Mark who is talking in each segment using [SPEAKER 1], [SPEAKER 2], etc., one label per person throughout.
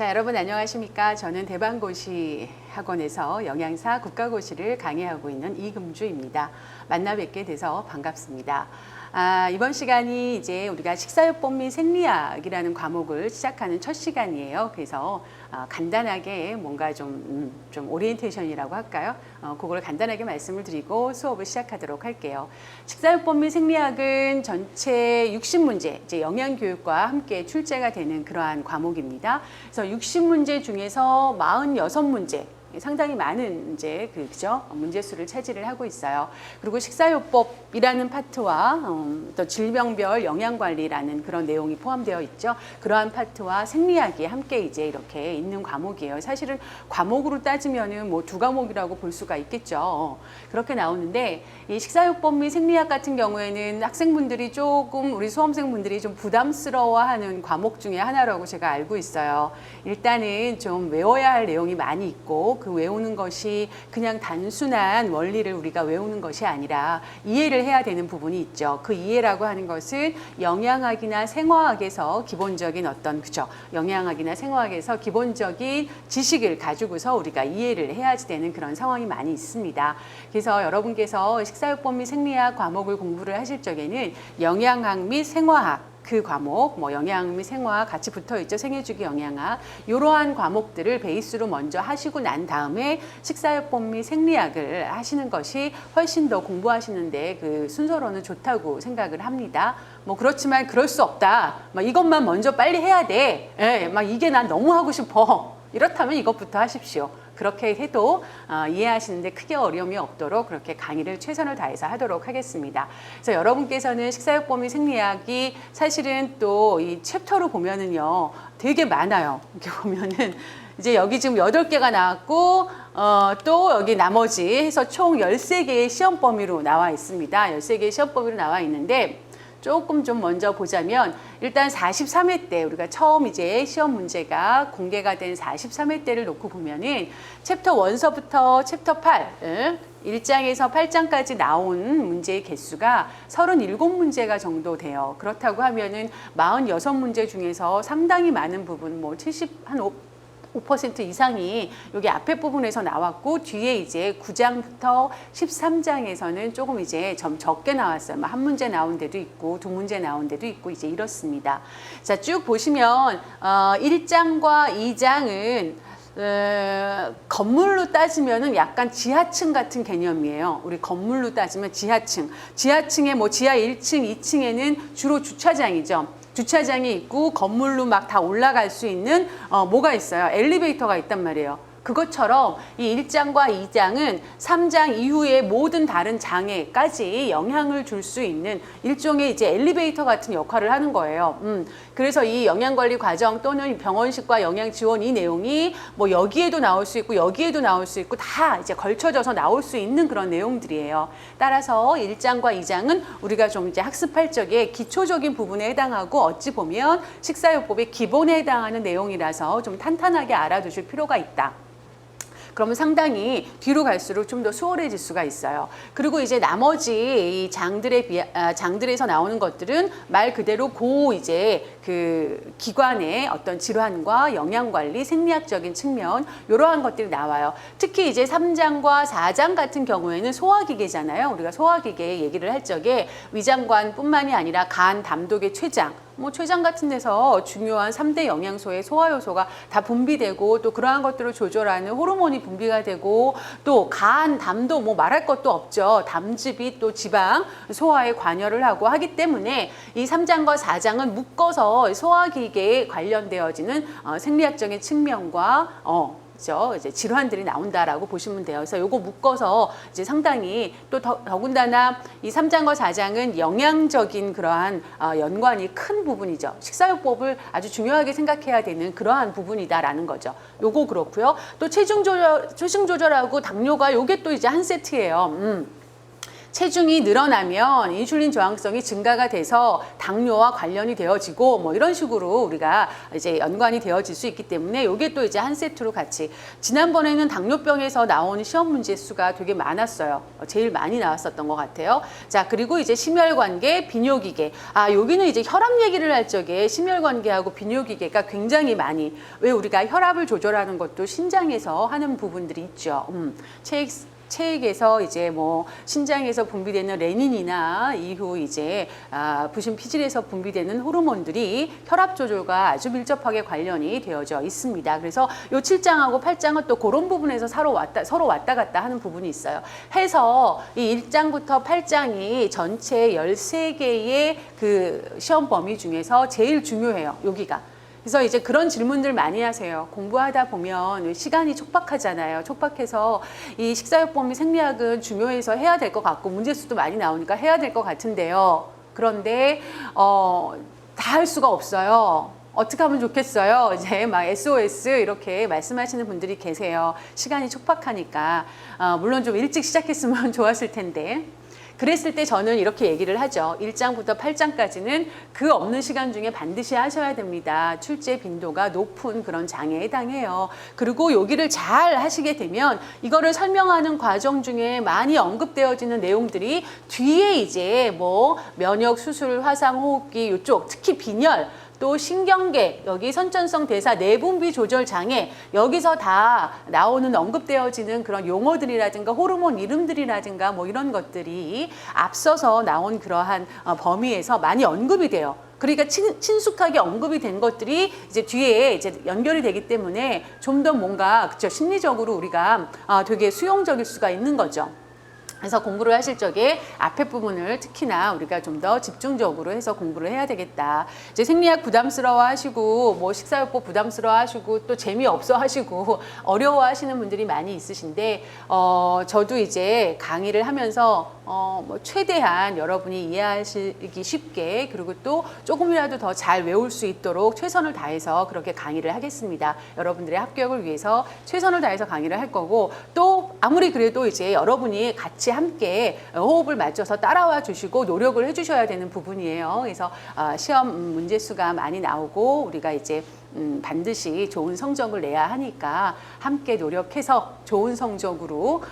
[SPEAKER 1] 자, 여러분 안녕하십니까? 저는 대방고시 학원에서 영양사 국가고시를 강의하고 있는 이금주입니다. 만나 뵙게 돼서 반갑습니다. 이번 시간이 이제 우리가 식사요법 및 생리학이라는 과목을 시작하는 첫 시간이에요. 그래서 간단하게 뭔가 좀 오리엔테이션이라고 할까요? 그걸 간단하게 말씀을 드리고 수업을 시작하도록 할게요. 식사요법 및 생리학은 전체 60문제, 이제 영양교육과 함께 출제가 되는 그러한 과목입니다. 그래서 60문제 중에서 46문제, 상당히 많은 이제 그죠 문제 수를 차지를 하고 있어요. 그리고 식사요법이라는 파트와 또 질병별 영양관리라는 그런 내용이 포함되어 있죠. 그러한 파트와 생리학이 함께 이제 이렇게 있는 과목이에요. 사실은 과목으로 따지면은 뭐 두 과목이라고 볼 수가 있겠죠. 그렇게 나오는데 이 식사요법 및 생리학 같은 경우에는 학생분들이 조금 우리 수험생분들이 좀 부담스러워하는 과목 중에 하나라고 제가 알고 있어요. 일단은 좀 외워야 할 내용이 많이 있고 그 외우는 것이 그냥 단순한 원리를 우리가 외우는 것이 아니라 이해를 해야 되는 부분이 있죠. 그 이해라고 하는 것은 영양학이나 생화학에서 기본적인 그죠? 영양학이나 생화학에서 기본적인 지식을 가지고서 우리가 이해를 해야지 되는 그런 상황이 많이 있습니다. 그래서 여러분께서 식사요법 및 생리학 과목을 공부를 하실 적에는 영양학 및 생화학 그 과목, 뭐 영양학 및 생화학 같이 붙어 있죠. 생애주기 영양학. 이러한 과목들을 베이스로 먼저 하시고 난 다음에 식사요법 및 생리학을 하시는 것이 훨씬 더 공부하시는데 그 순서로는 좋다고 생각을 합니다. 뭐 그렇지만 그럴 수 없다. 막 이것만 먼저 빨리 해야 돼. 예, 막 이게 난 너무 하고 싶어. 이렇다면 이것부터 하십시오. 그렇게 해도 이해하시는데 크게 어려움이 없도록 그렇게 강의를 최선을 다해서 하도록 하겠습니다. 그래서 여러분께서는 식사요법 및 생리학이 사실은 또 이 챕터로 보면은요 되게 많아요. 이렇게 보면은 이제 여기 지금 8개가 나왔고 또 여기 나머지 해서 총 13개의 시험 범위로 나와 있습니다. 13개의 시험 범위로 나와 있는데 조금 좀 먼저 보자면 일단 43회 때 우리가 처음 이제 시험 문제가 공개가 된 43회 때를 놓고 보면은 챕터 1서부터 챕터 8 1장에서 8장까지 나온 문제의 개수가 37문제가 정도 돼요. 그렇다고 하면은 46문제 중에서 상당히 많은 부분 뭐 5% 이상이 여기 앞에 부분에서 나왔고 뒤에 이제 9장부터 13장에서는 조금 이제 좀 적게 나왔어요. 뭐 한 문제 나온 데도 있고 두 문제 나온 데도 있고 이제 이렇습니다. 자, 쭉 보시면 1장과 2장은 건물로 따지면은 약간 지하층 같은 개념이에요. 우리 건물로 따지면 지하층에 뭐 지하 1층, 2층에는 주로 주차장이죠. 주차장이 있고 건물로 막 다 올라갈 수 있는 뭐가 있어요? 엘리베이터가 있단 말이에요. 그것처럼 이 1장과 2장은 3장 이후의 모든 다른 장에까지 영향을 줄 수 있는 일종의 이제 엘리베이터 같은 역할을 하는 거예요. 그래서 이 영양관리 과정 또는 병원식과 영양지원 이 내용이 뭐 여기에도 나올 수 있고 여기에도 나올 수 있고 다 이제 걸쳐져서 나올 수 있는 그런 내용들이에요. 따라서 1장과 2장은 우리가 좀 이제 학습할 적에 기초적인 부분에 해당하고 어찌 보면 식사요법의 기본에 해당하는 내용이라서 좀 탄탄하게 알아두실 필요가 있다. 그러면 상당히 뒤로 갈수록 좀 더 수월해질 수가 있어요. 그리고 이제 나머지 이 장들에서 나오는 것들은 말 그대로 이제 그 기관의 어떤 질환과 영양관리, 생리학적인 측면 이러한 것들이 나와요. 특히 이제 3장과 4장 같은 경우에는 소화기계잖아요. 우리가 소화기계 얘기를 할 적에 위장관뿐만이 아니라 간, 담독의 췌장, 뭐 췌장 같은 데서 중요한 3대 영양소의 소화효소가 다 분비되고 또 그러한 것들을 조절하는 호르몬이 분비가 되고 또 간, 담도 뭐 말할 것도 없죠. 담즙이 또 지방 소화에 관여를 하고 하기 때문에 이 3장과 4장은 묶어서 소화기계에 관련되어지는 생리학적인 측면과 이제 질환들이 나온다라고 보시면 돼요. 그래서 요거 묶어서 이제 상당히 또 더군다나 이 3장과 4장은 영양적인 그러한 연관이 큰 부분이죠. 식사요법을 아주 중요하게 생각해야 되는 그러한 부분이다라는 거죠. 요거 그렇고요. 또 체중 조절하고 당뇨가 요게 또 이제 한 세트예요. 체중이 늘어나면 인슐린 저항성이 증가가 돼서 당뇨와 관련이 되어지고 뭐 이런 식으로 우리가 이제 연관이 되어질 수 있기 때문에 이게 또 이제 한 세트로 같이 지난번에는 당뇨병에서 나오는 시험 문제 수가 되게 많았어요. 제일 많이 나왔었던 것 같아요. 자, 그리고 이제 심혈관계, 비뇨기계. 여기는 이제 혈압 얘기를 할 적에 심혈관계하고 비뇨기계가 굉장히 많이 왜 우리가 혈압을 조절하는 것도 신장에서 하는 부분들이 있죠. 체액에서 이제 뭐 신장에서 분비되는 레닌이나 이후 이제 부신 피질에서 분비되는 호르몬들이 혈압 조절과 아주 밀접하게 관련이 되어져 있습니다. 그래서 요 7장하고 8장은 또 그런 부분에서 서로 왔다 갔다 하는 부분이 있어요. 해서 이 1장부터 8장이 전체 13개의 그 시험 범위 중에서 제일 중요해요. 여기가. 그래서 이제 그런 질문들 많이 하세요. 공부하다 보면 시간이 촉박하잖아요. 촉박해서 이 식사요법이 생리학은 중요해서 해야 될 것 같고 문제수도 많이 나오니까 해야 될 것 같은데요. 그런데 다 할 수가 없어요. 어떻게 하면 좋겠어요? 이제 막 SOS 이렇게 말씀하시는 분들이 계세요. 시간이 촉박하니까. 물론 좀 일찍 시작했으면 좋았을 텐데. 그랬을 때 저는 이렇게 얘기를 하죠. 1장부터 8장까지는 그 없는 시간 중에 반드시 하셔야 됩니다. 출제 빈도가 높은 그런 장에 해당해요. 그리고 여기를 잘 하시게 되면 이거를 설명하는 과정 중에 많이 언급되어지는 내용들이 뒤에 이제 뭐 면역, 수술, 화상, 호흡기 이쪽 특히 빈혈 또 신경계, 여기 선천성 대사 내분비 조절 장애 여기서 다 나오는 언급되어지는 그런 용어들이라든가 호르몬 이름들이라든가 뭐 이런 것들이 앞서서 나온 그러한 범위에서 많이 언급이 돼요. 그러니까 친숙하게 언급이 된 것들이 이제 뒤에 이제 연결이 되기 때문에 좀 더 뭔가 그쵸 심리적으로 우리가 되게 수용적일 수가 있는 거죠. 그래서 공부를 하실 적에 앞에 부분을 특히나 우리가 좀 더 집중적으로 해서 공부를 해야 되겠다. 이제 생리학 부담스러워 하시고 뭐 식사요법 부담스러워 하시고 또 재미없어 하시고 어려워 하시는 분들이 많이 있으신데 저도 이제 강의를 하면서 뭐 최대한 여러분이 이해하시기 쉽게 그리고 또 조금이라도 더 잘 외울 수 있도록 최선을 다해서 그렇게 강의를 하겠습니다. 여러분들의 합격을 위해서 최선을 다해서 강의를 할 거고 또 아무리 그래도 이제 여러분이 같이 함께 호흡을 맞춰서 따라와 주시고 노력을 해주셔야 되는 부분이에요. 그래서 시험 문제 수가 많이 나오고 우리가 이제 반드시 좋은 성적을 내야 하니까 함께 노력해서 좋은 성적으로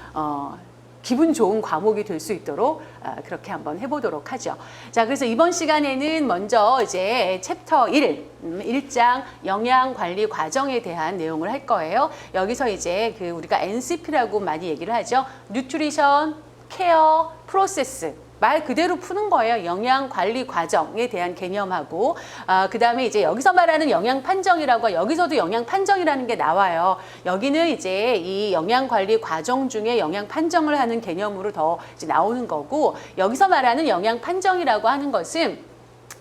[SPEAKER 1] 기분 좋은 과목이 될 수 있도록 그렇게 한번 해보도록 하죠. 자, 그래서 이번 시간에는 먼저 이제 챕터 1장 영양관리 과정에 대한 내용을 할 거예요. 여기서 이제 그 우리가 NCP라고 많이 얘기를 하죠. 뉴트리션, 케어, 프로세스. 말 그대로 푸는 거예요. 영양관리 과정에 대한 개념하고 그 다음에 이제 여기서 말하는 영양판정이라고 여기서도 영양판정이라는 게 나와요. 여기는 이제 이 영양관리 과정 중에 영양판정을 하는 개념으로 더 이제 나오는 거고 여기서 말하는 영양판정이라고 하는 것은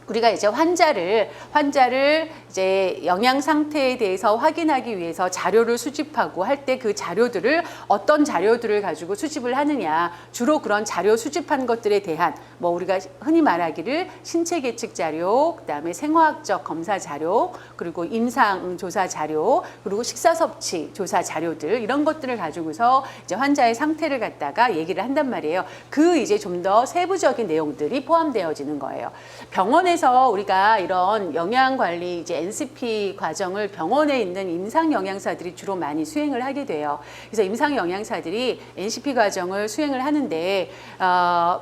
[SPEAKER 1] 우리가 이제 환자를 이제 영양 상태에 대해서 확인하기 위해서 자료를 수집하고 할 때 그 자료들을 어떤 자료들을 가지고 수집을 하느냐 주로 그런 자료 수집한 것들에 대한 뭐 우리가 흔히 말하기를 신체 계측 자료 그다음에 생화학적 검사 자료 그리고 임상 조사 자료 그리고 식사 섭취 조사 자료들 이런 것들을 가지고서 이제 환자의 상태를 갖다가 얘기를 한단 말이에요. 그 이제 좀 더 세부적인 내용들이 포함되어지는 거예요. 병원에서 우리가 이런 영양관리 이제 NCP 과정을 병원에 있는 임상 영양사들이 주로 많이 수행을 하게 돼요. 그래서 임상 영양사들이 NCP 과정을 수행을 하는데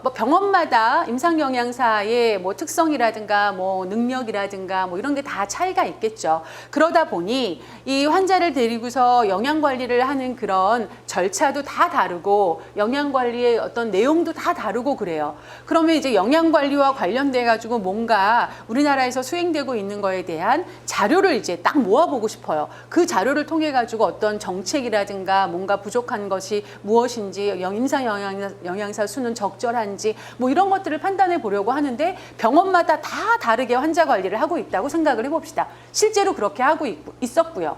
[SPEAKER 1] 뭐 병원마다 임상 영양사의 뭐 특성이라든가 뭐 능력이라든가 뭐 이런 게 다 차이가 있겠죠. 그러다 보니 이 환자를 데리고서 영양관리를 하는 그런 절차도 다 다르고 영양관리의 어떤 내용도 다 다르고 그래요. 그러면 이제 영양관리와 관련돼 가지고 뭔가 우리나라에서 수행되고 있는 거에 대한 자료를 이제 딱 모아보고 싶어요. 그 자료를 통해 가지고 어떤 정책이라든가 뭔가 부족한 것이 무엇인지 임상 영양사 수는 적절한지 뭐 이런 것들을 판단해 보려고 하는데 병원마다 다 다르게 환자 관리를 하고 있다고 생각을 해봅시다. 실제로 그렇게 하고 있었고요.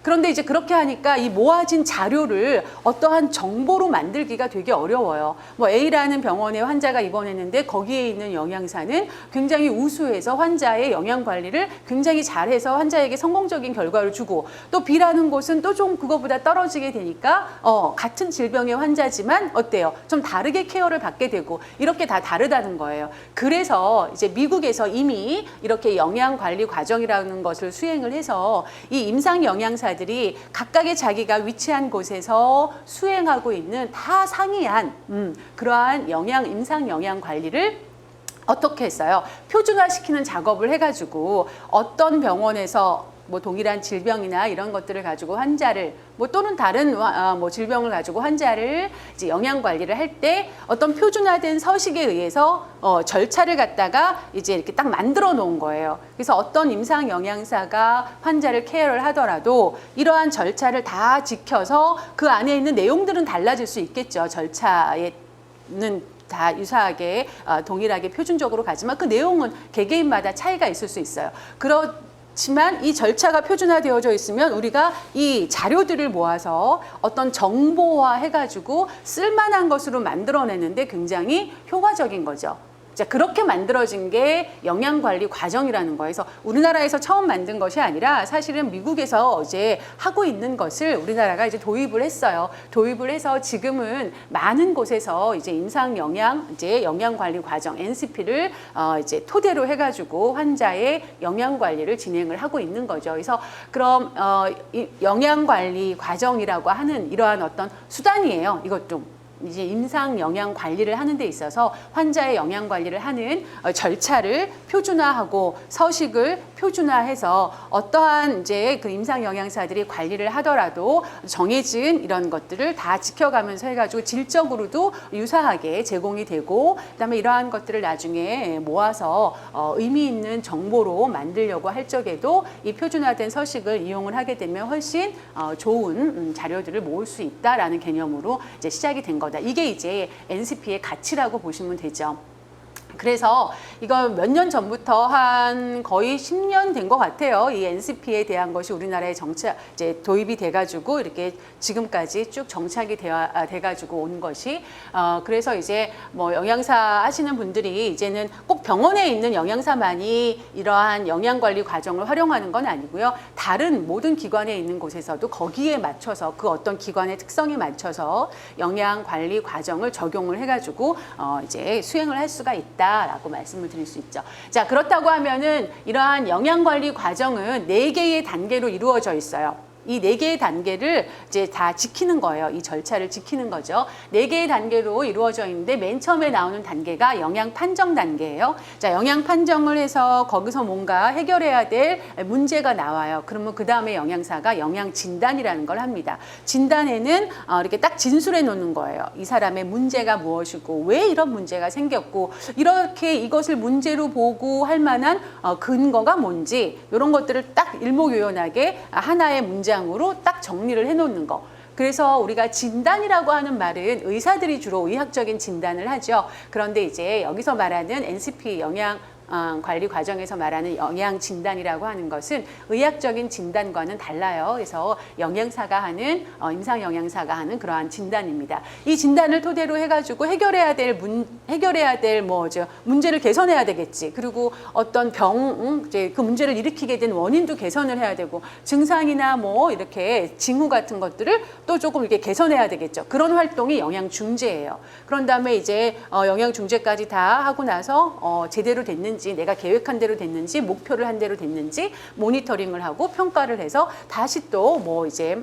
[SPEAKER 1] 그런데 이제 그렇게 하니까 이 모아진 자료를 어떠한 정보로 만들기가 되게 어려워요. 뭐 A라는 병원에 환자가 입원했는데 거기에 있는 영양사는 굉장히 우수해서 환자의 영양 관리를 굉장히 잘해서 환자에게 성공적인 결과를 주고, 또 B라는 곳은 또 좀 그거보다 떨어지게 되니까 같은 질병의 환자지만 어때요? 좀 다르게 케어를 받게 되고, 이렇게 다 다르다는 거예요. 그래서 이제 미국에서 이미 이렇게 영양 관리 과정이라는 것을 수행을 해서 이 임상 영양사들이 각각의 자기가 위치한 곳에서 수행하고 있는 다 상이한 그러한 임상 영양 관리를 어떻게 했어요? 표준화시키는 작업을 해가지고 어떤 병원에서 뭐 동일한 질병이나 이런 것들을 가지고 환자를 또는 다른 질병을 가지고 환자를 이제 영양 관리를 할 때 어떤 표준화된 서식에 의해서 절차를 갖다가 이제 이렇게 딱 만들어 놓은 거예요. 그래서 어떤 임상 영양사가 환자를 케어를 하더라도 이러한 절차를 다 지켜서 그 안에 있는 내용들은 달라질 수 있겠죠. 절차에는 다 유사하게 동일하게 표준적으로 가지만 그 내용은 개개인마다 차이가 있을 수 있어요. 그렇지만 이 절차가 표준화되어져 있으면 우리가 이 자료들을 모아서 어떤 정보화 해가지고 쓸만한 것으로 만들어내는데 굉장히 효과적인 거죠. 자, 그렇게 만들어진 게 영양관리 과정이라는 거예요. 그래서 우리나라에서 처음 만든 것이 아니라 사실은 미국에서 이제 하고 있는 것을 우리나라가 이제 도입을 했어요. 도입을 해서 지금은 많은 곳에서 이제 영양관리 과정 NCP를 이제 토대로 해가지고 환자의 영양관리를 진행을 하고 있는 거죠. 그래서 그럼 이 영양관리 과정이라고 하는 이러한 어떤 수단이에요. 이것도. 이제 임상 영양 관리를 하는 데 있어서 환자의 영양 관리를 하는 절차를 표준화하고 서식을 표준화해서 어떠한 이제 그 임상 영양사들이 관리를 하더라도 정해진 이런 것들을 다 지켜가면서 해가지고 질적으로도 유사하게 제공이 되고, 그다음에 이러한 것들을 나중에 모아서 의미 있는 정보로 만들려고 할 적에도 이 표준화된 서식을 이용을 하게 되면 훨씬 좋은 자료들을 모을 수 있다라는 개념으로 이제 시작이 된 거다. 이게 이제 NCP의 가치라고 보시면 되죠. 그래서 이거 몇 년 전부터 한 거의 10년 된 것 같아요. 이 NCP에 대한 것이 우리나라에 이제 도입이 돼가지고 이렇게 지금까지 쭉 정착이 돼가지고 온 것이. 그래서 이제 뭐 영양사 하시는 분들이 이제는 꼭 병원에 있는 영양사만이 이러한 영양관리 과정을 활용하는 건 아니고요. 다른 모든 기관에 있는 곳에서도 거기에 맞춰서 그 어떤 기관의 특성에 맞춰서 영양관리 과정을 적용을 해가지고 이제 수행을 할 수가 있다라고 말씀을 드릴 수 있죠. 자, 그렇다고 하면은 이러한 영양관리 과정은 4개의 단계로 이루어져 있어요. 이 4개의 단계를 이제 다 지키는 거예요. 이 절차를 지키는 거죠. 4개의 단계로 이루어져 있는데 맨 처음에 나오는 단계가 영양 판정 단계예요. 자, 영양 판정을 해서 거기서 뭔가 해결해야 될 문제가 나와요. 그러면 그 다음에 영양사가 영양 진단이라는 걸 합니다. 진단에는 이렇게 딱 진술해 놓는 거예요. 이 사람의 문제가 무엇이고 왜 이런 문제가 생겼고 이렇게 이것을 문제로 보고 할 만한 근거가 뭔지, 이런 것들을 딱 일목요연하게 하나의 문장으로 딱 정리를 해놓는 거. 그래서 우리가 진단이라고 하는 말은 의사들이 주로 의학적인 진단을 하죠. 그런데 이제 여기서 말하는 NCP 영양 관리 과정에서 말하는 영양 진단이라고 하는 것은 의학적인 진단과는 달라요. 그래서 영양사가 하는 임상 영양사가 하는 그러한 진단입니다. 이 진단을 토대로 해가지고 해결해야 될 문제를 개선해야 되겠지. 그리고 어떤 이제 그 문제를 일으키게 된 원인도 개선을 해야 되고, 증상이나 뭐 이렇게 징후 같은 것들을 또 조금 이렇게 개선해야 되겠죠. 그런 활동이 영양 중재예요. 그런 다음에 이제 영양 중재까지 다 하고 나서 제대로 됐는지, 내가 계획한 대로 됐는지, 목표를 한 대로 됐는지 모니터링을 하고 평가를 해서 다시 또 뭐 이제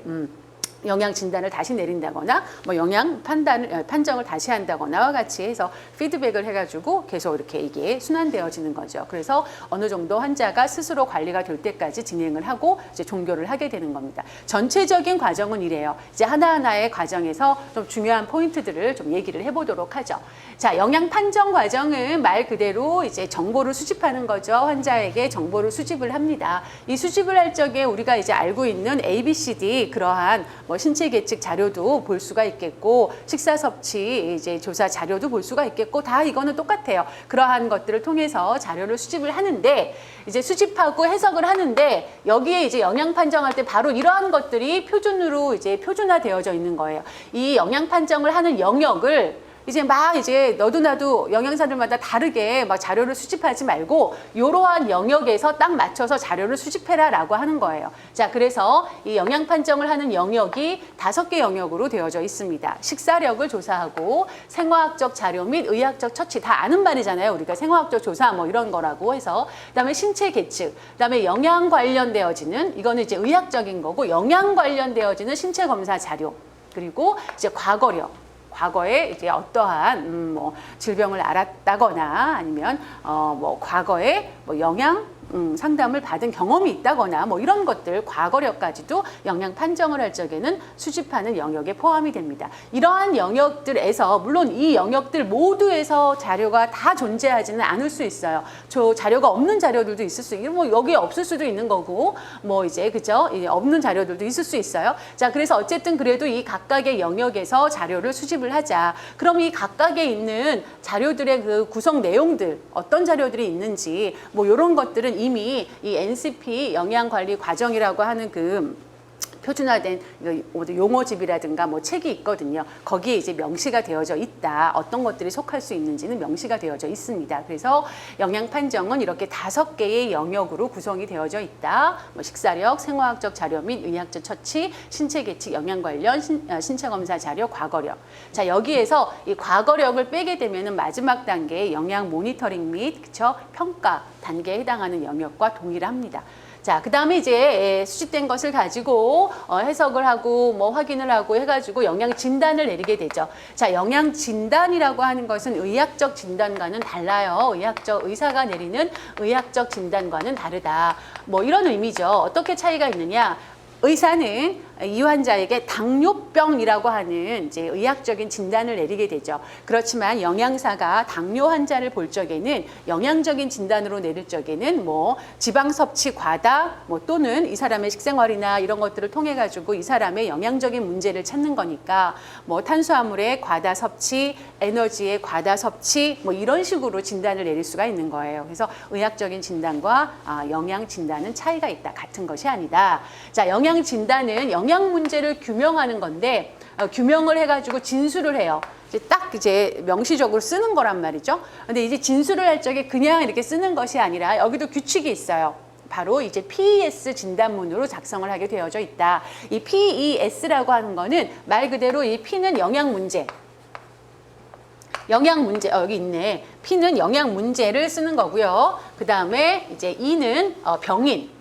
[SPEAKER 1] 영양 진단을 다시 내린다거나 뭐 영양 판정을 다시 한다거나와 같이 해서 피드백을 해가지고 계속 이렇게 이게 순환되어지는 거죠. 그래서 어느 정도 환자가 스스로 관리가 될 때까지 진행을 하고 이제 종교를 하게 되는 겁니다. 전체적인 과정은 이래요. 이제 하나하나의 과정에서 좀 중요한 포인트들을 좀 얘기를 해보도록 하죠. 자, 영양 판정 과정은 말 그대로 이제 정보를 수집하는 거죠. 환자에게 정보를 수집을 합니다. 이 수집을 할 적에 우리가 이제 알고 있는 ABCD 그러한 뭐 뭐 신체 계측 자료도 볼 수가 있겠고 식사 섭취 이제 조사 자료도 볼 수가 있겠고 다 이거는 똑같아요. 그러한 것들을 통해서 자료를 수집을 하는데 이제 수집하고 해석을 하는데 여기에 이제 영양 판정할 때 바로 이러한 것들이 표준으로 이제 표준화되어져 있는 거예요. 이 영양 판정을 하는 영역을 이제 막 이제 너도 나도 영양사들마다 다르게 막 자료를 수집하지 말고 이러한 영역에서 딱 맞춰서 자료를 수집해라라고 하는 거예요. 자, 그래서 이 영양 판정을 하는 영역이 5개 영역으로 되어져 있습니다. 식사력을 조사하고 생화학적 자료 및 의학적 처치 다 아는 말이잖아요. 우리가 생화학적 조사 뭐 이런 거라고 해서 그다음에 신체 계측, 그다음에 영양 관련되어지는 이거는 이제 의학적인 거고 영양 관련되어지는 신체 검사 자료 그리고 이제 과거에 이제 어떠한 뭐 질병을 앓았다거나 아니면 뭐 과거에 뭐 영양 상담을 받은 경험이 있다거나 뭐 이런 것들 과거력까지도 영양 판정을 할 적에는 수집하는 영역에 포함이 됩니다. 이러한 영역들에서 물론 이 영역들 모두에서 자료가 다 존재하지는 않을 수 있어요. 저 자료가 없는 자료들도 있을 수 있고 뭐 여기에 없을 수도 있는 거고 뭐 이제 그죠? 없는 자료들도 있을 수 있어요. 자, 그래서 어쨌든 그래도 이 각각의 영역에서 자료를 수집을 하자. 그럼 이 각각에 있는 자료들의 그 구성 내용들 어떤 자료들이 있는지 뭐 이런 것들은 이미 이 NCP 영양관리 과정이라고 하는 그 표준화된 용어집이라든가 뭐 책이 있거든요. 거기에 이제 명시가 되어져 있다. 어떤 것들이 속할 수 있는지는 명시가 되어져 있습니다. 그래서 영양 판정은 이렇게 5개의 영역으로 구성이 되어져 있다. 뭐 식사력, 생화학적 자료 및 의학적 처치, 신체 계측, 영양 관련, 신체 검사 자료, 과거력. 자, 여기에서 이 과거력을 빼게 되면은 마지막 단계의 영양 모니터링 및 그쵸? 평가 단계에 해당하는 영역과 동일합니다. 자, 그 다음에 이제 수집된 것을 가지고 해석을 하고 뭐 확인을 하고 해가지고 영양 진단을 내리게 되죠. 자, 영양 진단이라고 하는 것은 의학적 진단과는 달라요. 의사가 내리는 의학적 진단과는 다르다. 뭐 이런 의미죠. 어떻게 차이가 있느냐? 의사는 이 환자에게 당뇨병이라고 하는 이제 의학적인 진단을 내리게 되죠. 그렇지만 영양사가 당뇨 환자를 볼 적에는 영양적인 진단으로 내릴 적에는 뭐 지방 섭취 과다 뭐 또는 이 사람의 식생활이나 이런 것들을 통해 가지고 이 사람의 영양적인 문제를 찾는 거니까 뭐 탄수화물의 과다 섭취, 에너지의 과다 섭취 뭐 이런 식으로 진단을 내릴 수가 있는 거예요. 그래서 의학적인 진단과 영양 진단은 차이가 있다. 같은 것이 아니다. 자, 영양 진단은 영양 문제를 규명하는 건데 규명을 해가지고 진술을 해요. 이제 명시적으로 쓰는 거란 말이죠. 근데 이제 진술을 할 적에 그냥 이렇게 쓰는 것이 아니라 여기도 규칙이 있어요. 바로 이제 PES 진단문으로 작성을 하게 되어져 있다. 이 PES라고 하는 거는 말 그대로 이 P는 영양 문제. 여기 있네. P는 영양 문제를 쓰는 거고요. 그 다음에 이제 E는 병인.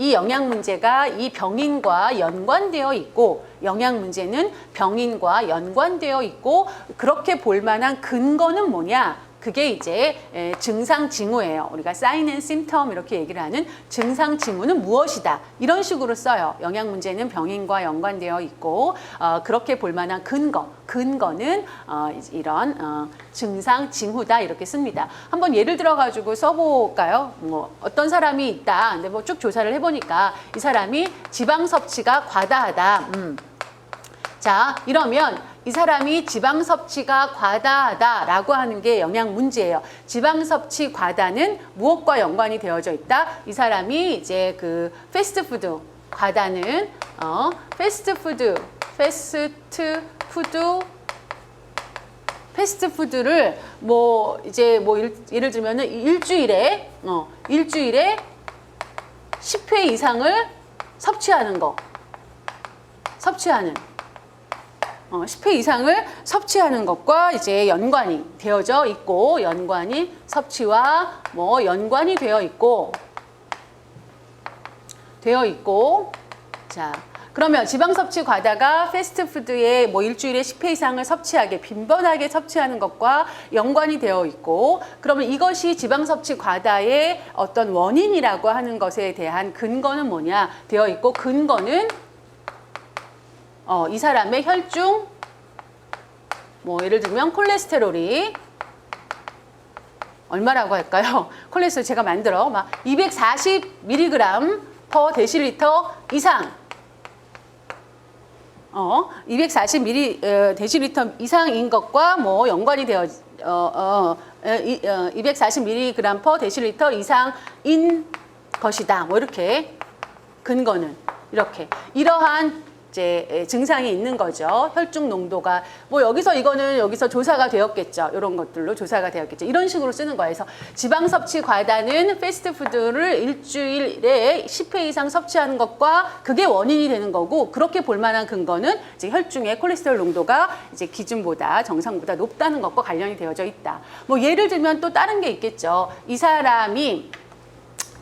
[SPEAKER 1] 이 영양 문제가 이 병인과 연관되어 있고 영양 문제는 병인과 연관되어 있고 그렇게 볼 만한 근거는 뭐냐? 그게 이제 증상 징후예요. 우리가 sign and symptom 이렇게 얘기를 하는 증상 징후는 무엇이다. 이런 식으로 써요. 영양 문제는 병인과 연관되어 있고 그렇게 볼 만한 근거는 이런 증상 징후다 이렇게 씁니다. 한번 예를 들어 가지고 써볼까요? 뭐 어떤 사람이 있다. 근데 뭐 쭉 조사를 해보니까 이 사람이 지방 섭취가 과다하다. 자, 이러면 이 사람이 지방 섭취가 과다하다라고 하는 게 영양 문제예요. 지방 섭취 과다는 무엇과 연관이 되어져 있다? 이 사람이 이제 그 패스트푸드 과다는 패스트푸드를 뭐 이제 뭐 예를 들면은 일주일에 10회 이상을 섭취하는 10회 이상을 섭취하는 것과 이제 연관이 되어져 있고 섭취와 뭐 연관이 되어 있고 자, 그러면 지방 섭취 과다가 패스트푸드에 뭐 일주일에 10회 이상을 빈번하게 섭취하는 것과 연관이 되어 있고 그러면 이것이 지방 섭취 과다의 어떤 원인이라고 하는 것에 대한 근거는 뭐냐 되어 있고 근거는 이 사람의 혈중 뭐 예를 들면 콜레스테롤이 얼마라고 할까요? 콜레스테롤 제가 만들어 막 240mg/dL 이상 240ml 데시리터 이상인 것과 뭐 연관이 되어 240mg per 데시리터 이상인 것이다. 뭐 이렇게 근거는 이렇게 이러한 이제 증상이 있는 거죠. 혈중 농도가 뭐 여기서 이거는 여기서 조사가 되었겠죠. 이런 것들로 조사가 되었겠죠. 이런 식으로 쓰는 거예요. 그래서 지방 섭취 과다는 패스트푸드를 일주일에 10회 이상 섭취하는 것과 그게 원인이 되는 거고 그렇게 볼 만한 근거는 이제 혈중의 콜레스테롤 농도가 이제 기준보다 정상보다 높다는 것과 관련이 되어져 있다. 뭐 예를 들면 또 다른 게 있겠죠. 이 사람이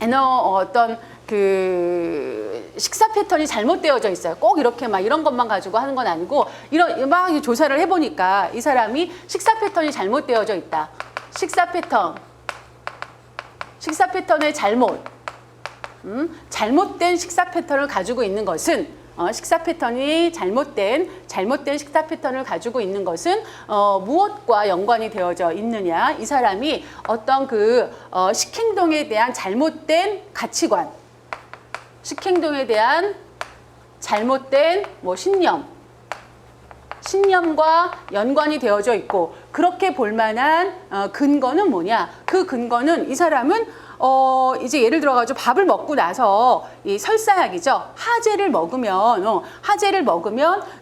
[SPEAKER 1] 어떤 그 식사 패턴이 잘못되어져 있어요. 꼭 이렇게 막 이런 것만 가지고 하는 건 아니고 이런 막 조사를 해보니까 이 사람이 식사 패턴이 잘못되어져 있다. 식사 패턴의 잘못된 식사 패턴을 가지고 있는 것은 식사 패턴이 잘못된 식사 패턴을 가지고 있는 것은 무엇과 연관이 되어져 있느냐? 이 사람이 어떤 그 식행동에 대한 잘못된 가치관, 식행동에 대한 잘못된 뭐 신념과 연관이 되어져 있고 그렇게 볼 만한 근거는 뭐냐? 그 근거는 이 사람은 이제 예를 들어가지고 밥을 먹고 나서 이 설사약이죠. 하재를 먹으면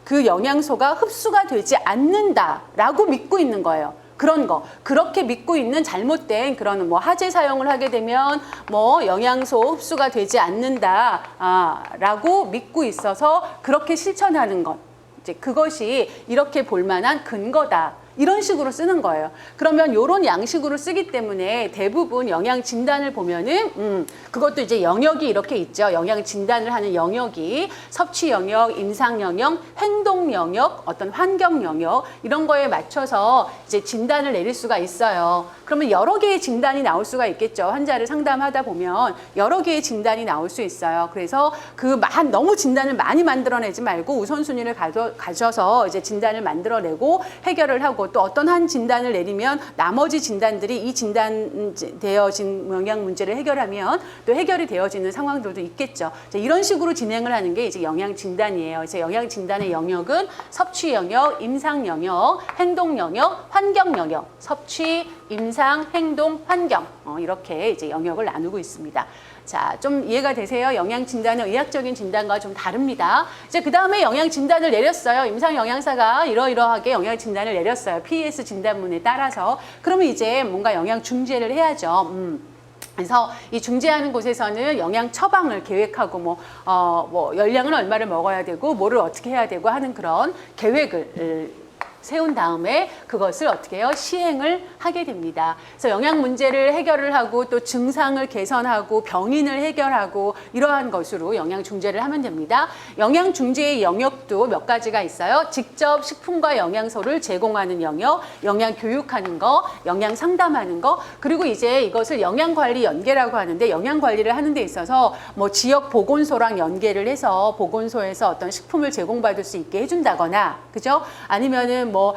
[SPEAKER 1] 그 영양소가 흡수가 되지 않는다라고 믿고 있는 거예요. 그런 거 그렇게 믿고 있는 잘못된 그런 뭐 하재 사용을 하게 되면 뭐 영양소 흡수가 되지 않는다라고 믿고 있어서 그렇게 실천하는 것 이제 그것이 이렇게 볼 만한 근거다. 이런 식으로 쓰는 거예요. 그러면 이런 양식으로 쓰기 때문에 대부분 영양 진단을 보면은 그것도 이제 영역이 이렇게 있죠. 영양 진단을 하는 영역이 섭취 영역, 임상 영역, 행동 영역, 어떤 환경 영역 이런 거에 맞춰서 이제 진단을 내릴 수가 있어요. 그러면 여러 개의 진단이 나올 수가 있겠죠. 환자를 상담하다 보면 여러 개의 진단이 나올 수 있어요. 그래서 너무 진단을 많이 만들어내지 말고 우선순위를 가져서 이제 진단을 만들어내고 해결을 하고 또 어떤 한 진단을 내리면 나머지 진단들이 이 진단되어진 영양 문제를 해결하면 또 해결이 되어지는 상황들도 있겠죠. 이런 식으로 진행을 하는 게 이제 영양 진단이에요. 그래서 영양 진단의 영역은 섭취 영역, 임상 영역, 행동 영역, 환경 영역, 섭취, 임상, 행동, 환경 이렇게 이제 영역을 나누고 있습니다. 자, 좀 이해가 되세요? 영양 진단은 의학적인 진단과 좀 다릅니다. 이제 그 다음에 영양 진단을 내렸어요. 임상 영양사가 이러이러하게 영양 진단을 내렸어요. PES 진단문에 따라서. 그러면 이제 뭔가 영양 중재를 해야죠. 그래서 이 중재하는 곳에서는 영양 처방을 계획하고 뭐 열량은 얼마를 먹어야 되고 뭐를 어떻게 해야 되고 하는 그런 계획을 세운 다음에 그것을 어떻게 해요? 시행을 하게 됩니다. 그래서 영양 문제를 해결을 하고 또 증상을 개선하고 병인을 해결하고 이러한 것으로 영양 중재를 하면 됩니다. 영양 중재의 영역도 몇 가지가 있어요. 직접 식품과 영양소를 제공하는 영역, 영양 교육하는 거, 영양 상담하는 거, 그리고 이제 이것을 영양 관리 연계라고 하는데 영양 관리를 하는 데 있어서 뭐 지역 보건소랑 연계를 해서 보건소에서 어떤 식품을 제공받을 수 있게 해준다거나, 그죠? 아니면은 뭐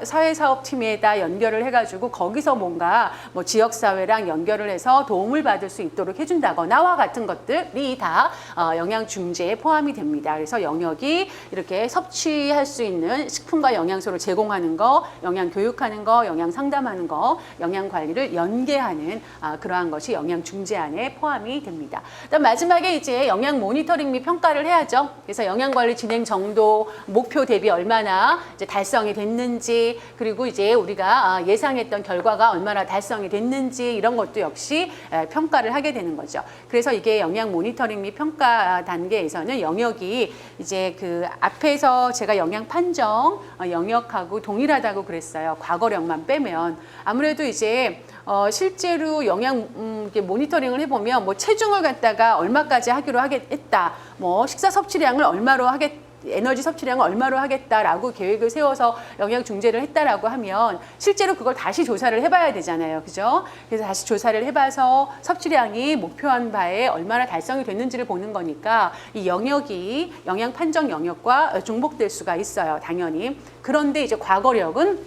[SPEAKER 1] 사회사업팀에다 연결을 해가지고 거기서 뭔가 뭐 지역사회랑 연결을 해서 도움을 받을 수 있도록 해준다거나와 같은 것들이 다 영양 중재에 포함이 됩니다. 그래서 영역이 이렇게 섭취할 수 있는 식품과 영양소를 제공하는 거, 영양 교육하는 거, 영양 상담하는 거, 영양 관리를 연계하는 그러한 것이 영양 중재 안에 포함이 됩니다. 그다음 마지막에 이제 영양 모니터링 및 평가를 해야죠. 그래서 영양 관리 진행 정도, 목표 대비 얼마나 이제 달성이 됐는지, 그리고 이제 우리가 예상했던 결과가 얼마나 달성이 됐는지 이런 것도 역시 평가를 하게 되는 거죠. 그래서 이게 영양 모니터링 및 평가 단계에서는 영역이 이제 그 앞에서 제가 영양 판정 영역하고 동일하다고 그랬어요. 과거력만 빼면 아무래도 이제 실제로 영양 모니터링을 해보면 뭐 체중을 갖다가 얼마까지 하기로 했다, 뭐 식사 섭취량을 얼마로 하겠다, 에너지 섭취량을 얼마로 하겠다라고 계획을 세워서 영양 중재를 했다라고 하면 실제로 그걸 다시 조사를 해봐야 되잖아요. 그죠? 그래서 다시 조사를 해봐서 섭취량이 목표한 바에 얼마나 달성이 됐는지를 보는 거니까 이 영역이 영양 판정 영역과 중복될 수가 있어요. 당연히. 그런데 이제 과거력은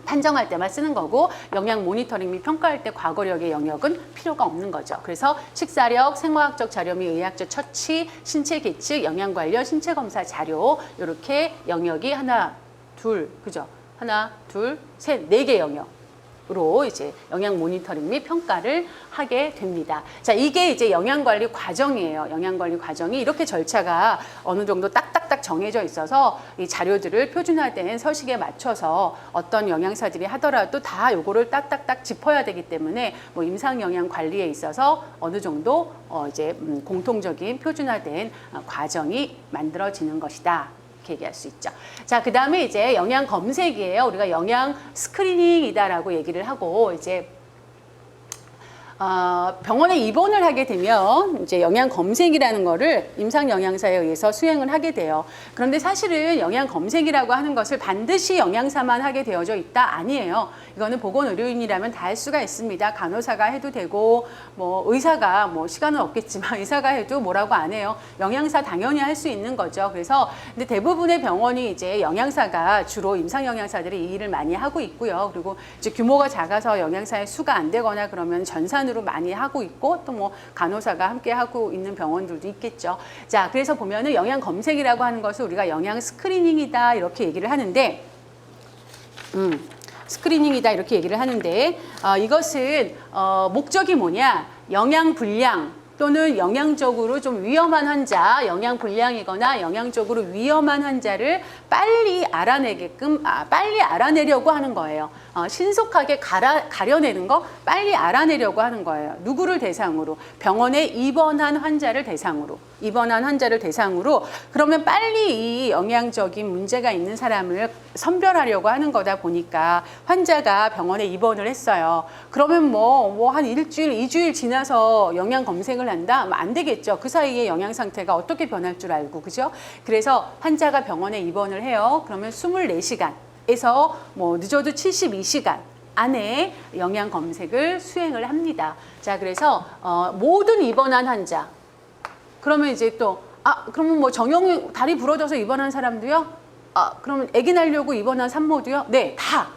[SPEAKER 1] 판정할 때만 쓰는 거고 영양 모니터링 및 평가할 때 과거력의 영역은 필요가 없는 거죠. 그래서 식사력, 생화학적 자료 및 의학적 처치, 신체 계측, 영양 관련 신체 검사 자료 이렇게 영역이 하나, 둘, 그죠? 하나, 둘, 셋, 4개 영역으로 이제 영양 모니터링 및 평가를 하게 됩니다. 자, 이게 이제 영양관리 과정이에요. 영양관리 과정이 이렇게 절차가 어느 정도 딱딱딱 정해져 있어서 이 자료들을 표준화된 서식에 맞춰서 어떤 영양사들이 하더라도 다 요거를 딱딱딱 짚어야 되기 때문에 뭐 임상 영양 관리에 있어서 어느 정도 이제 공통적인 표준화된 과정이 만들어지는 것이다. 얘기할 수 있죠. 자, 그 다음에 이제 영양 검색이에요. 우리가 영양 스크리닝이다라고 얘기를 하고 이제 병원에 입원을 하게 되면 이제 영양 검색이라는 거를 임상 영양사에 의해서 수행을 하게 돼요. 그런데 사실은 영양 검색이라고 하는 것을 반드시 영양사만 하게 되어져 있다? 아니에요. 이거는 보건의료인이라면 다 할 수가 있습니다. 간호사가 해도 되고 뭐 의사가 뭐 시간은 없겠지만 의사가 해도 뭐라고 안 해요. 영양사 당연히 할 수 있는 거죠. 그래서 근데 대부분의 병원이 이제 영양사가 주로 임상 영양사들이 이 일을 많이 하고 있고요. 그리고 이제 규모가 작아서 영양사의 수가 안 되거나 그러면 전산으로 많이 하고 있고 또 뭐 간호사가 함께 하고 있는 병원들도 있겠죠. 자, 그래서 보면은 영양 검색이라고 하는 것을 우리가 영양 스크리닝이다 이렇게 얘기를 하는데 스크리닝이다 이렇게 얘기를 하는데 이것은 목적이 뭐냐? 영양 불량 또는 영양적으로 좀 위험한 환자, 영양 불량이거나 영양적으로 위험한 환자를 빨리 알아내게끔, 빨리 알아내려고 하는 거예요. 신속하게 가려내는 거, 빨리 알아내려고 하는 거예요. 누구를 대상으로? 병원에 입원한 환자를 대상으로. 그러면 빨리 이 영양적인 문제가 있는 사람을 선별하려고 하는 거다 보니까 환자가 병원에 입원을 했어요. 그러면 뭐 한 일주일, 2주일 지나서 영양 검색을 한다? 안 되겠죠. 그 사이에 영양 상태가 어떻게 변할 줄 알고, 그죠? 그래서 환자가 병원에 입원을 해요. 그러면 24시간에서 뭐 늦어도 72시간 안에 영양 검색을 수행을 합니다. 자, 그래서 모든 입원한 환자, 그러면 이제 또 그러면 뭐 정형 다리 부러져서 입원한 사람도요? 그러면 아기 낳으려고 입원한 산모도요? 네, 다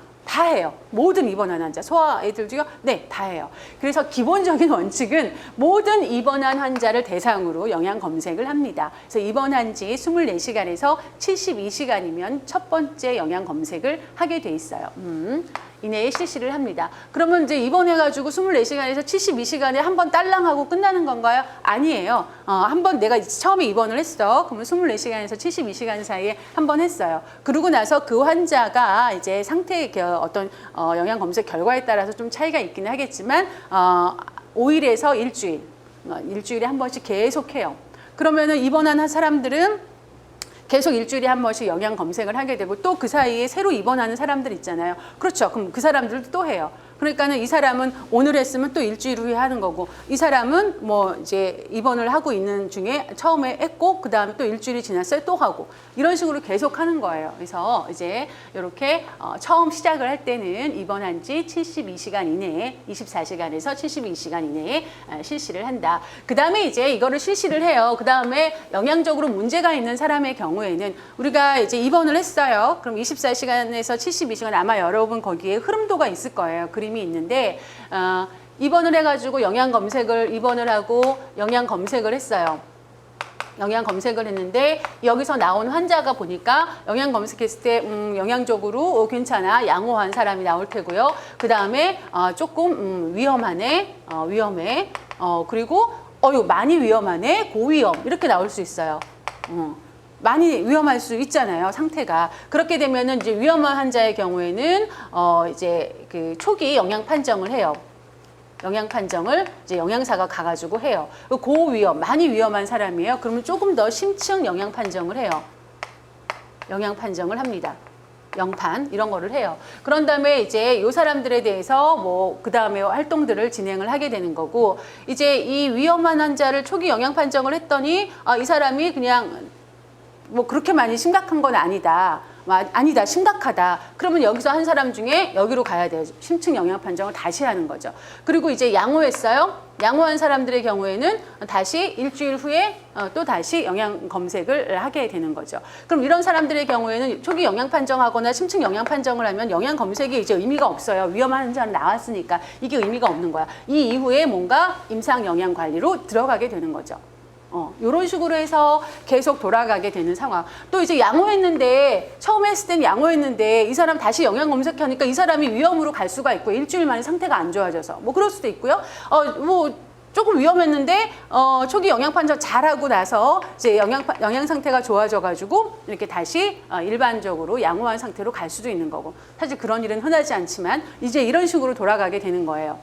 [SPEAKER 1] 해요. 모든 입원한 환자, 소아 애들도요? 네, 다 해요. 그래서 기본적인 원칙은 모든 입원한 환자를 대상으로 영양 검색을 합니다. 그래서 입원한 지 24시간에서 72시간이면 첫 번째 영양 검색을 하게 돼 있어요. 이내에 실시를 합니다. 그러면 이제 입원해가지고 24시간에서 72시간에 한 번 딸랑하고 끝나는 건가요? 아니에요. 한 번 내가 처음에 입원을 했어. 그러면 24시간에서 72시간 사이에 한 번 했어요. 그러고 나서 그 환자가 이제 상태의 어떤 영양 검색 결과에 따라서 좀 차이가 있기는 하겠지만 5일에서 일주일, 일주일에 한 번씩 계속 해요. 그러면은 입원한 사람들은 계속 일주일에 한 번씩 영양 검색을 하게 되고 또 그 사이에 새로 입원하는 사람들 있잖아요. 그렇죠. 그럼 그 사람들도 또 해요. 그러니까는 이 사람은 오늘 했으면 또 일주일 후에 하는 거고 이 사람은 뭐 이제 입원을 하고 있는 중에 처음에 했고 그 다음에 또 일주일이 지났어요. 또 하고 이런 식으로 계속 하는 거예요. 그래서 이제 이렇게 처음 시작을 할 때는 입원한 지 72시간 이내에 24시간에서 72시간 이내에 실시를 한다. 그 다음에 이제 이거를 실시를 해요. 그 다음에 영양적으로 문제가 있는 사람의 경우에는 우리가 이제 입원을 했어요. 그럼 24시간에서 72시간 아마 여러분 거기에 흐름도가 있을 거예요. 그림이 있는데 입원을 해가지고 입원을 하고 영양 검색을 했어요. 영양 검색을 했는데 여기서 나온 환자가 보니까 영양 검색했을 때 영양적으로 괜찮아, 양호한 사람이 나올 테고요. 그 다음에 조금 위험해, 그리고 많이 위험하네, 고위험 이렇게 나올 수 있어요. 많이 위험할 수 있잖아요, 상태가. 그렇게 되면은 이제 위험한 환자의 경우에는 이제 그 초기 영양 판정을 해요. 영양 판정을 이제 영양사가 가가지고 해요. 고위험, 많이 위험한 사람이에요. 그러면 조금 더 심층 영양 판정을 해요. 영양 판정을 합니다. 영판 이런 거를 해요. 그런 다음에 이제 이 사람들에 대해서 뭐 그 다음에 활동들을 진행을 하게 되는 거고 이제 이 위험한 환자를 초기 영양 판정을 했더니 이 사람이 그냥 뭐 그렇게 많이 심각한 건 아니다. 아니다, 심각하다. 그러면 여기서 한 사람 중에 여기로 가야 돼요. 심층 영양 판정을 다시 하는 거죠. 그리고 이제 양호했어요. 양호한 사람들의 경우에는 다시 일주일 후에 또 다시 영양 검색을 하게 되는 거죠. 그럼 이런 사람들의 경우에는 초기 영양 판정하거나 심층 영양 판정을 하면 영양 검색이 이제 의미가 없어요. 위험한 환자는 나왔으니까 이게 의미가 없는 거야. 이 이후에 뭔가 임상 영양 관리로 들어가게 되는 거죠. 이런 식으로 해서 계속 돌아가게 되는 상황. 또 이제 양호했는데, 처음에 했을 땐 양호했는데, 이 사람 다시 영양 검색하니까 이 사람이 위험으로 갈 수가 있고, 일주일 만에 상태가 안 좋아져서. 뭐 그럴 수도 있고요. 조금 위험했는데, 초기 영양 판정 잘하고 나서 이제 영양 상태가 좋아져가지고, 이렇게 다시 일반적으로 양호한 상태로 갈 수도 있는 거고. 사실 그런 일은 흔하지 않지만, 이제 이런 식으로 돌아가게 되는 거예요.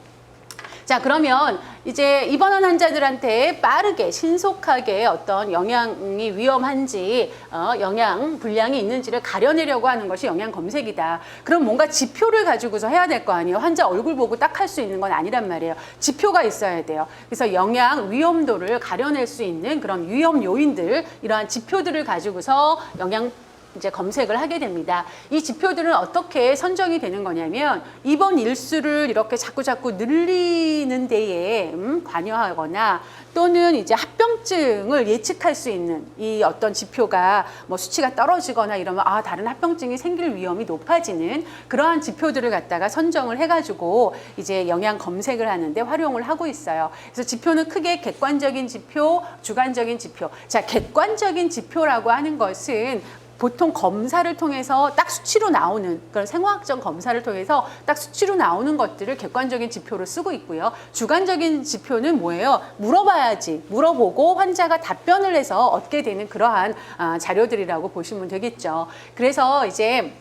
[SPEAKER 1] 자, 그러면 이제 입원한 환자들한테 빠르게 신속하게 어떤 영양이 위험한지 영양 불량이 있는지를 가려내려고 하는 것이 영양 검색이다. 그럼 뭔가 지표를 가지고서 해야 될 거 아니에요. 환자 얼굴 보고 딱 할 수 있는 건 아니란 말이에요. 지표가 있어야 돼요. 그래서 영양 위험도를 가려낼 수 있는 그런 위험 요인들, 이러한 지표들을 가지고서 영양 이제 검색을 하게 됩니다. 이 지표들은 어떻게 선정이 되는 거냐면 입원 일수를 이렇게 자꾸 늘리는 데에 관여하거나 또는 이제 합병증을 예측할 수 있는 이 어떤 지표가 뭐 수치가 떨어지거나 이러면 다른 합병증이 생길 위험이 높아지는 그러한 지표들을 갖다가 선정을 해가지고 이제 영양 검색을 하는데 활용을 하고 있어요. 그래서 지표는 크게 객관적인 지표, 주관적인 지표. 자, 객관적인 지표라고 하는 것은 보통 검사를 통해서 딱 수치로 나오는 그런 생화학적 검사를 통해서 딱 수치로 나오는 것들을 객관적인 지표로 쓰고 있고요. 주관적인 지표는 뭐예요? 물어봐야지. 물어보고 환자가 답변을 해서 얻게 되는 그러한 자료들이라고 보시면 되겠죠. 그래서 이제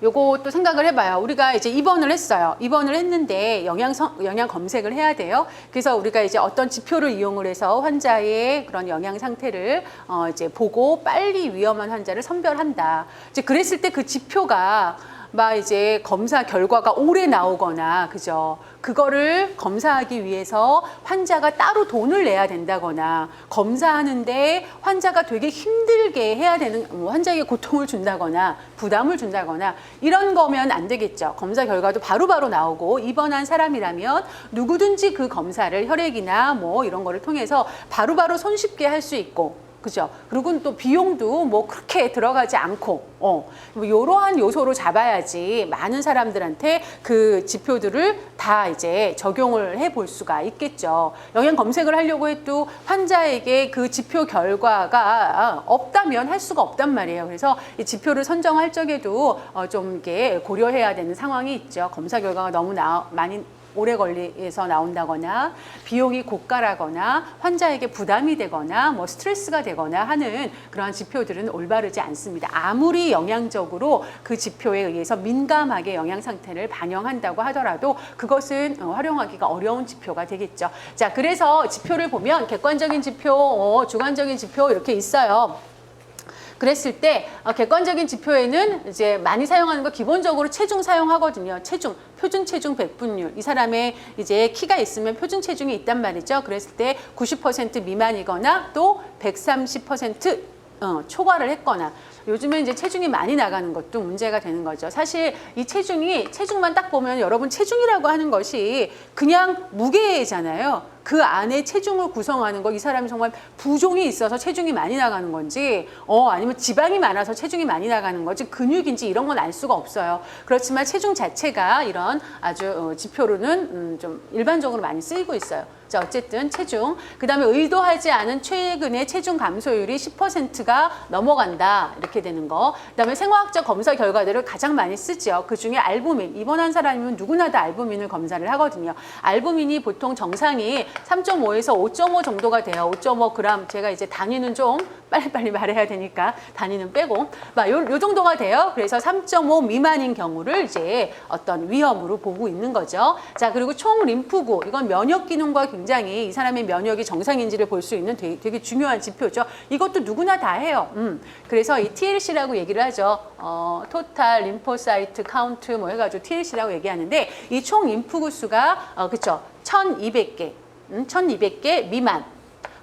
[SPEAKER 1] 요것도 생각을 해봐요. 우리가 이제 입원을 했어요. 입원을 했는데 영양 검색을 해야 돼요. 그래서 우리가 이제 어떤 지표를 이용을 해서 환자의 그런 영양 상태를 이제 보고 빨리 위험한 환자를 선별한다. 이제 그랬을 때 그 지표가 막 이제 검사 결과가 오래 나오거나, 그죠? 그거를 검사하기 위해서 환자가 따로 돈을 내야 된다거나, 검사하는데 환자가 되게 힘들게 해야 되는, 환자에게 고통을 준다거나, 부담을 준다거나, 이런 거면 안 되겠죠. 검사 결과도 바로바로 나오고, 입원한 사람이라면 누구든지 그 검사를 혈액이나 뭐 이런 거를 통해서 바로바로 손쉽게 할 수 있고, 그죠? 그리고 또 비용도 뭐 그렇게 들어가지 않고, 뭐 이러한 요소로 잡아야지 많은 사람들한테 그 지표들을 다 이제 적용을 해볼 수가 있겠죠. 영양 검색을 하려고 해도 환자에게 그 지표 결과가 없다면 할 수가 없단 말이에요. 그래서 이 지표를 선정할 적에도 좀 이렇게 고려해야 되는 상황이 있죠. 검사 결과가 너무 많이 오래 걸려서 나온다거나 비용이 고가라거나 환자에게 부담이 되거나 뭐 스트레스가 되거나 하는 그러한 지표들은 올바르지 않습니다. 아무리 영양적으로 그 지표에 의해서 민감하게 영양 상태를 반영한다고 하더라도 그것은 활용하기가 어려운 지표가 되겠죠. 자, 그래서 지표를 보면 객관적인 지표, 주관적인 지표 이렇게 있어요. 그랬을 때 객관적인 지표에는 이제 많이 사용하는 거 기본적으로 체중 사용하거든요. 체중, 표준 체중 배분율. 이 사람의 이제 키가 있으면 표준 체중이 있단 말이죠. 그랬을 때 90% 미만이거나 또 130% 초과를 했거나, 요즘에 이제 체중이 많이 나가는 것도 문제가 되는 거죠. 사실 이 체중만 딱 보면 여러분 체중이라고 하는 것이 그냥 무게잖아요. 그 안에 체중을 구성하는 거, 이 사람이 정말 부종이 있어서 체중이 많이 나가는 건지, 아니면 지방이 많아서 체중이 많이 나가는 건지, 근육인지 이런 건 알 수가 없어요. 그렇지만 체중 자체가 이런 아주 지표로는 좀 일반적으로 많이 쓰이고 있어요. 자, 어쨌든 체중, 그 다음에 의도하지 않은 최근의 체중 감소율이 10%가 넘어간다, 이렇게 되는 거. 그 다음에 생화학적 검사 결과들을 가장 많이 쓰죠. 그 중에 알부민, 입원한 사람이면 누구나 다 알부민을 검사를 하거든요. 알부민이 보통 정상이 3.5에서 5.5 정도가 돼요. 5.5g. 제가 이제 단위는 좀 빨리빨리 말해야 되니까 단위는 빼고 요 정도가 돼요. 그래서 3.5 미만인 경우를 이제 어떤 위험으로 보고 있는 거죠. 자, 그리고 총 림프구, 이건 면역 기능과 굉장히 이 사람의 면역이 정상인지를 볼 수 있는 되게 중요한 지표죠. 이것도 누구나 다 해요. 그래서 이 TLC라고 얘기를 하죠. 토탈 림포사이트 카운트 뭐 해가지고 TLC라고 얘기하는데, 이 총 림프구 수가 그쵸, 1200개 1200개 미만.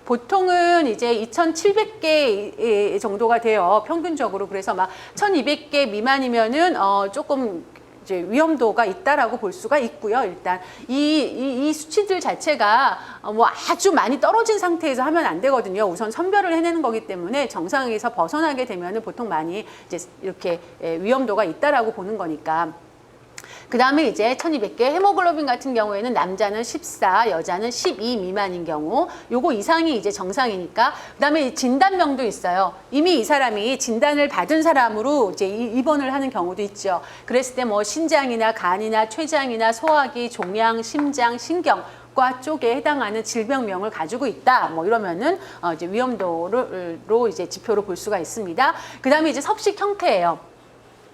[SPEAKER 1] 보통은 이제 2,700개 정도가 돼요. 평균적으로. 그래서 막 1,200개 미만이면은 조금 이제 위험도가 있다라고 볼 수가 있고요. 일단 이 수치들 자체가 뭐 아주 많이 떨어진 상태에서 하면 안 되거든요. 우선 선별을 해내는 거기 때문에 정상에서 벗어나게 되면은 보통 많이 이제 이렇게 위험도가 있다라고 보는 거니까. 그 다음에 이제 1,200개 헤모글로빈 같은 경우에는 남자는 14, 여자는 12 미만인 경우 요거 이상이 이제 정상이니까. 그 다음에 진단명도 있어요. 이미 이 사람이 진단을 받은 사람으로 이제 입원을 하는 경우도 있죠. 그랬을 때 뭐 신장이나 간이나 췌장이나 소화기, 종양, 심장, 신경 과 쪽에 해당하는 질병명을 가지고 있다. 뭐 이러면은 이제 위험도로 이제 지표로 볼 수가 있습니다. 그 다음에 이제 섭식 형태예요.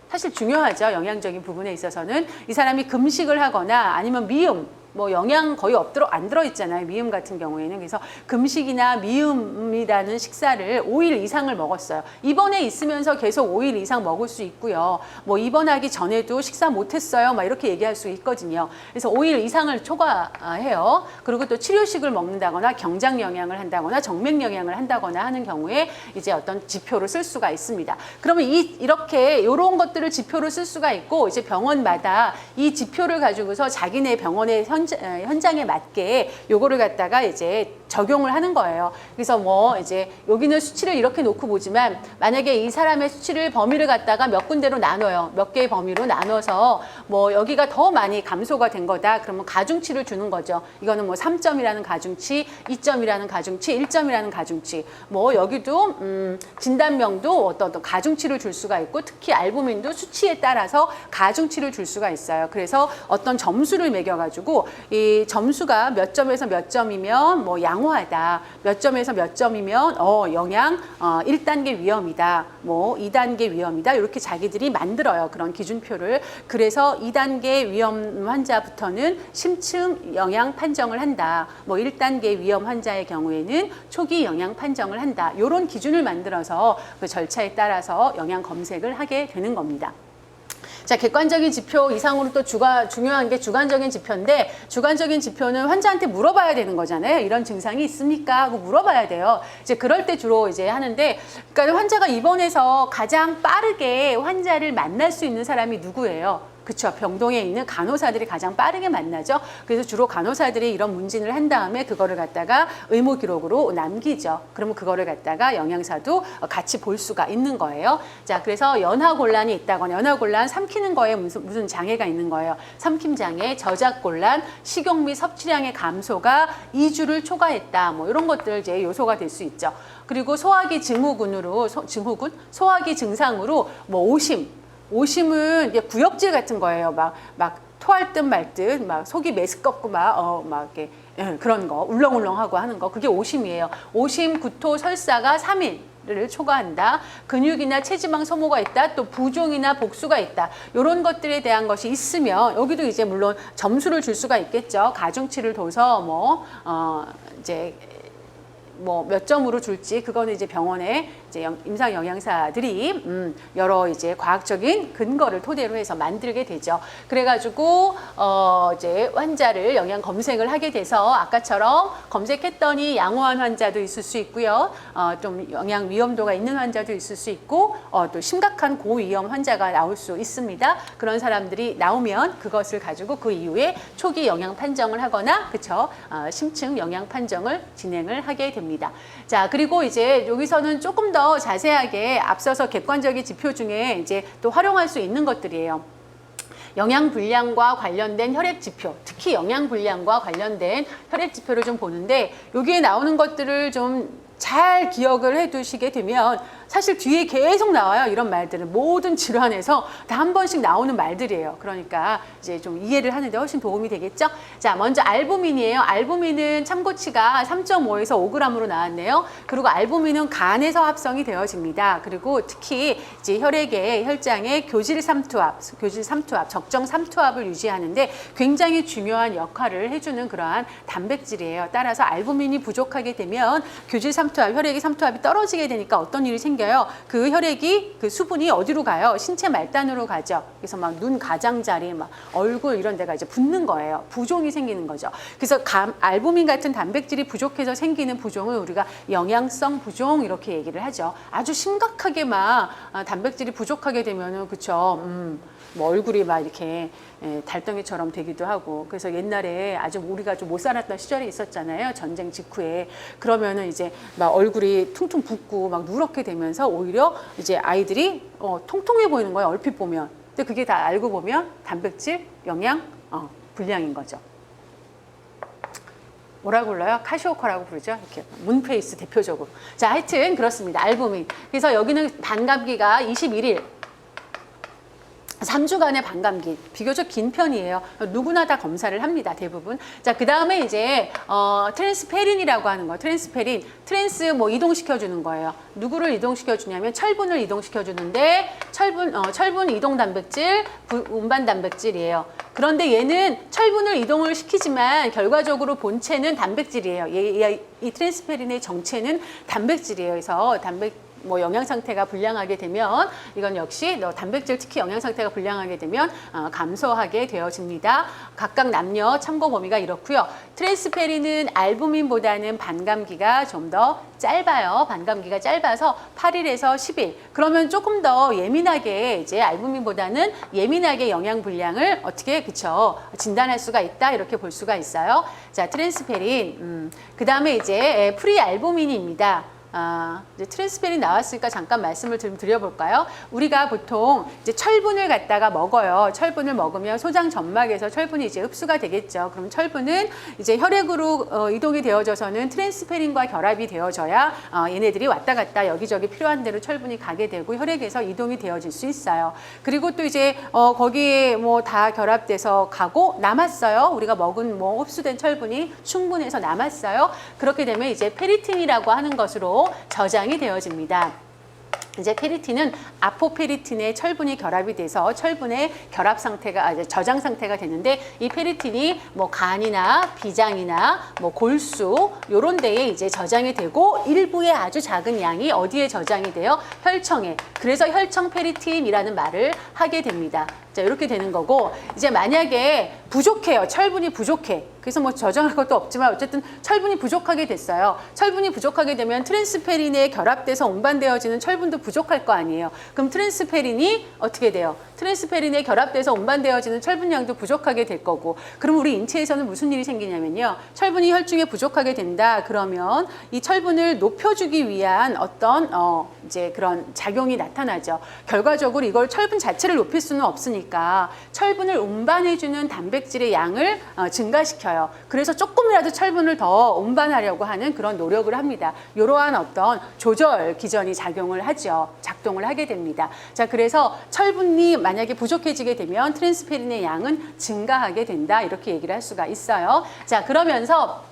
[SPEAKER 1] 사실 중요하죠. 영양적인 부분에 있어서는 이 사람이 금식을 하거나 아니면 미음, 뭐 영양 거의 안 들어있잖아요. 미음 같은 경우에는. 그래서 금식이나 미음이라는 식사를 5일 이상을 먹었어요. 입원해 있으면서 계속 5일 이상 먹을 수 있고요. 뭐 입원하기 전에도 식사 못했어요. 막 이렇게 얘기할 수 있거든요. 그래서 5일 이상을 초과해요. 그리고 또 치료식을 먹는다거나 경장 영양을 한다거나 정맥 영양을 한다거나 하는 경우에 이제 어떤 지표를 쓸 수가 있습니다. 그러면 이렇게 이런 것들을 지표로 쓸 수가 있고 이제 병원마다 이 지표를 가지고서 자기네 병원의 현장에 맞게 요거를 갖다가 이제 적용을 하는 거예요. 그래서 뭐 이제 여기는 수치를 이렇게 놓고 보지만 만약에 이 사람의 수치를 범위를 갖다가 몇 군데로 나눠요. 몇 개의 범위로 나눠서 뭐 여기가 더 많이 감소가 된 거다. 그러면 가중치를 주는 거죠. 이거는 뭐 3점이라는 가중치, 2점이라는 가중치, 1점이라는 가중치. 뭐 여기도 진단명도 어떤 가중치를 줄 수가 있고 특히 알부민도 수치에 따라서 가중치를 줄 수가 있어요. 그래서 어떤 점수를 매겨가지고 이 점수가 몇 점에서 몇 점이면 뭐 양호하다. 몇 점에서 몇 점이면 영양 1단계 위험이다. 뭐 2단계 위험이다. 이렇게 자기들이 만들어요. 그런 기준표를. 그래서 2단계 위험 환자부터는 심층 영양 판정을 한다. 뭐 1단계 위험 환자의 경우에는 초기 영양 판정을 한다. 이런 기준을 만들어서 그 절차에 따라서 영양 검색을 하게 되는 겁니다. 자, 객관적인 지표 이상으로 또 중요한 게 주관적인 지표인데 주관적인 지표는 환자한테 물어봐야 되는 거잖아요. 이런 증상이 있습니까? 하고 물어봐야 돼요. 이제 그럴 때 주로 이제 하는데 그러니까 환자가 입원해서 가장 빠르게 환자를 만날 수 있는 사람이 누구예요? 그렇죠. 병동에 있는 간호사들이 가장 빠르게 만나죠. 그래서 주로 간호사들이 이런 문진을 한 다음에 그거를 갖다가 의무 기록으로 남기죠. 그러면 그거를 갖다가 영양사도 같이 볼 수가 있는 거예요. 자, 그래서 연하곤란이 있다거나 연하곤란 삼키는 거에 무슨 장애가 있는 거예요. 삼킴장애, 저작곤란, 식욕 및 섭취량의 감소가 2주를 초과했다. 뭐 이런 것들 이제 요소가 될 수 있죠. 그리고 소화기 증후군으로 소화기 증상으로 뭐 오심은 이제 구역질 같은 거예요. 막 토할 듯 말 듯, 막 속이 메스껍고 막 이렇게 그런 거, 울렁울렁하고 하는 거. 그게 오심이에요. 오심, 구토, 설사가 3일을 초과한다. 근육이나 체지방 소모가 있다. 또 부종이나 복수가 있다. 이런 것들에 대한 것이 있으면 여기도 이제 물론 점수를 줄 수가 있겠죠. 가중치를 둬서 이제 뭐 몇 점으로 줄지 그거는 이제 병원의 이제 임상 영양사들이 여러 이제 과학적인 근거를 토대로 해서 만들게 되죠. 그래가지고 이제 환자를 영양 검색을 하게 돼서 아까처럼 검색했더니 양호한 환자도 있을 수 있고요. 좀 영양 위험도가 있는 환자도 있을 수 있고 또 심각한 고위험 환자가 나올 수 있습니다. 그런 사람들이 나오면 그것을 가지고 그 이후에 초기 영양 판정을 하거나 그쵸 심층 영양 판정을 진행을 하게 됩니다. 자, 그리고 이제 여기서는 조금 더 자세하게 앞서서 객관적인 지표 중에 이제 또 활용할 수 있는 것들이에요. 영양 불량과 관련된 혈액 지표, 특히 영양 불량과 관련된 혈액 지표를 좀 보는데 여기에 나오는 것들을 좀 잘 기억을 해 두시게 되면 사실 뒤에 계속 나와요. 이런 말들은 모든 질환에서 다 한 번씩 나오는 말들이에요. 그러니까 이제 좀 이해를 하는데 훨씬 도움이 되겠죠? 자, 먼저 알부민이에요. 알부민은 참고치가 3.5에서 5g으로 나왔네요. 그리고 알부민은 간에서 합성이 되어집니다. 그리고 특히 이제 혈액의 혈장의 교질 삼투압, 적정 삼투압을 유지하는데 굉장히 중요한 역할을 해주는 그러한 단백질이에요. 따라서 알부민이 부족하게 되면 교질 삼투압, 혈액의 삼투압이 떨어지게 되니까 어떤 일이 생기죠? 생겨요. 그 혈액이 그 수분이 어디로 가요? 신체 말단으로 가죠. 그래서 막 눈 가장자리, 막 얼굴 이런 데가 이제 붓는 거예요. 부종이 생기는 거죠. 그래서 알부민 같은 단백질이 부족해서 생기는 부종을 우리가 영양성 부종 이렇게 얘기를 하죠. 아주 심각하게 막 단백질이 부족하게 되면은 그쵸. 뭐 얼굴이 막 이렇게 달덩이처럼 되기도 하고 그래서 옛날에 아주 우리가 좀 못 살았던 시절이 있었잖아요. 전쟁 직후에. 그러면은 이제 막 얼굴이 퉁퉁 붓고 막 누렇게 되면서 오히려 이제 아이들이 통통해 보이는 거예요. 얼핏 보면. 근데 그게 다 알고 보면 단백질, 영양, 불량인 거죠. 뭐라고 불러요? 카시오커라고 부르죠. 이렇게 문페이스 대표적으로. 자, 하여튼 그렇습니다. 알부민. 그래서 여기는 반감기가 21일. 3주간의 반감기 비교적 긴 편이에요. 누구나 다 검사를 합니다. 대부분. 자, 그 다음에 이제 트랜스페린이라고 하는 거. 트랜스페린. 트랜스 뭐 이동시켜 주는 거예요. 누구를 이동시켜 주냐면 철분을 이동시켜 주는데 철분 이동 단백질, 운반 단백질이에요. 그런데 얘는 철분을 이동을 시키지만 결과적으로 본체는 단백질이에요. 이 트랜스페린의 정체는 단백질이에요. 그래서 뭐 영양 상태가 불량하게 되면 이건 역시 단백질 특히 영양 상태가 불량하게 되면 감소하게 되어집니다. 각각 남녀 참고 범위가 이렇고요. 트랜스페린은 알부민보다는 반감기가 좀 더 짧아요. 반감기가 짧아서 8일에서 10일. 그러면 조금 더 예민하게 이제 알부민보다는 예민하게 영양 불량을 어떻게 진단할 수가 있다 이렇게 볼 수가 있어요. 자, 트랜스페린. 그 다음에 이제 프리알부민입니다. 이제 트랜스페린 나왔으니까 잠깐 말씀을 좀 드려볼까요? 우리가 보통 이제 철분을 갖다가 먹어요. 철분을 먹으면 소장 점막에서 철분이 이제 흡수가 되겠죠. 그럼 철분은 이제 혈액으로 이동이 되어져서는 트랜스페린과 결합이 되어져야 얘네들이 왔다 갔다 여기저기 필요한 대로 철분이 가게 되고 혈액에서 이동이 되어질 수 있어요. 그리고 또 이제 거기에 뭐 다 결합돼서 가고 남았어요. 우리가 먹은 뭐 흡수된 철분이 충분해서 남았어요. 그렇게 되면 이제 페리틴이라고 하는 것으로 저장이 되어집니다. 이제 페리틴은 아포페리틴의 철분이 결합이 돼서 철분의 결합 상태가 저장 상태가 되는데 이 페리틴이 뭐 간이나 비장이나 뭐 골수 요런 데에 이제 저장이 되고 일부의 아주 작은 양이 어디에 저장이 돼요? 혈청에. 그래서 혈청 페리틴이라는 말을 하게 됩니다. 자, 이렇게 되는 거고 이제 만약에 부족해요. 철분이 부족해. 그래서 뭐 저장할 것도 없지만 어쨌든 철분이 부족하게 됐어요. 철분이 부족하게 되면 트랜스페린에 결합돼서 운반되어지는 철분도 부족할 거 아니에요. 그럼 트랜스페린이 어떻게 돼요? 트랜스페린에 결합돼서 운반되어지는 철분량도 부족하게 될 거고 그럼 우리 인체에서는 무슨 일이 생기냐면요. 철분이 혈중에 부족하게 된다. 그러면 이 철분을 높여주기 위한 어떤 이제 그런 작용이 나타나죠. 결과적으로 이걸 철분 자체를 높일 수는 없으니까 철분을 운반해주는 단백질의 양을 증가시켜요. 그래서 조금이라도 철분을 더 운반하려고 하는 그런 노력을 합니다. 이러한 어떤 조절 기전이 작용을 하죠. 작동을 하게 됩니다. 자, 그래서 철분이 만약에 부족해지게 되면 트랜스페린의 양은 증가하게 된다. 이렇게 얘기를 할 수가 있어요. 자, 그러면서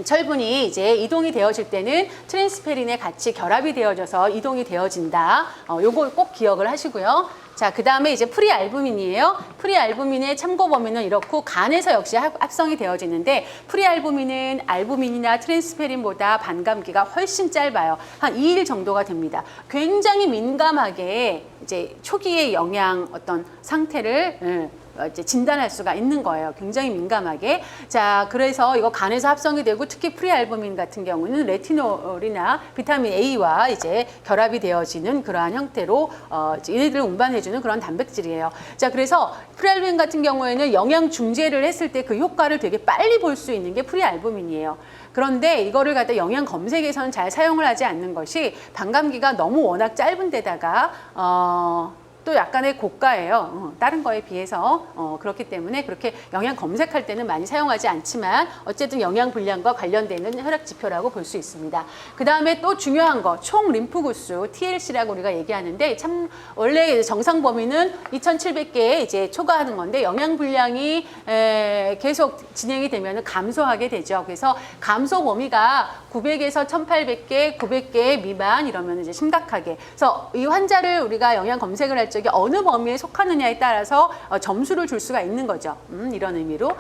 [SPEAKER 1] 철분이 이제 이동이 되어질 때는 트랜스페린에 같이 결합이 되어져서 이동이 되어진다. 요거 꼭 기억을 하시고요. 자, 그 다음에 이제 프리알부민이에요. 프리알부민의 참고 범위는 이렇고 간에서 역시 합성이 되어지는데 프리알부민은 알부민이나 트랜스페린보다 반감기가 훨씬 짧아요. 한 2일 정도가 됩니다. 굉장히 민감하게 이제 초기의 영양 어떤 상태를 이제 진단할 수가 있는 거예요. 굉장히 민감하게. 자, 그래서 이거 간에서 합성이 되고 특히 프리알부민 같은 경우는 레티놀이나 비타민 A와 이제 결합이 되어지는 그러한 형태로 얘네들을 운반해주는 그런 단백질이에요. 자, 그래서 프리알부민 같은 경우에는 영양 중재를 했을 때 그 효과를 되게 빨리 볼 수 있는 게 프리알부민이에요. 그런데 이거를 갖다 영양 검색에서는 잘 사용을 하지 않는 것이 반감기가 너무 워낙 짧은 데다가 또 약간의 고가예요. 다른 거에 비해서 그렇기 때문에 그렇게 영양 검색할 때는 많이 사용하지 않지만 어쨌든 영양 불량과 관련되는 혈액 지표라고 볼 수 있습니다. 그 다음에 또 중요한 거 총 림프구수 TLC라고 우리가 얘기하는데 참 원래 정상 범위는 2,700개 이제 초과하는 건데 영양 불량이 계속 진행이 되면 감소하게 되죠. 그래서 감소 범위가 900에서 1,800개, 900개 미만 이러면 이제 심각하게. 그래서 이 환자를 우리가 영양 검색을 할 적에 어느 범위에 속하느냐에 따라서 점수를 줄 수가 있는 거죠. 이런 의미로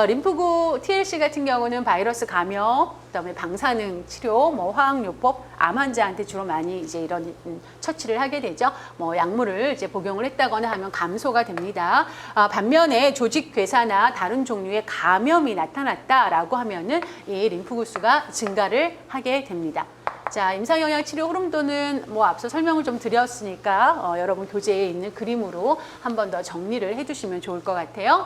[SPEAKER 1] 림프구 TLC 같은 경우는 바이러스 감염, 그다음에 방사능 치료, 뭐 화학요법, 암 환자한테 주로 많이 이제 이런 처치를 하게 되죠. 뭐 약물을 이제 복용을 했다거나 하면 감소가 됩니다. 반면에 조직 괴사나 다른 종류의 감염이 나타났다라고 하면은 이 림프구 수가 증가를 하게 됩니다. 자, 임상영양치료 흐름도는 뭐 앞서 설명을 좀 드렸으니까 여러분 교재에 있는 그림으로 한 번 더 정리를 해주시면 좋을 것 같아요.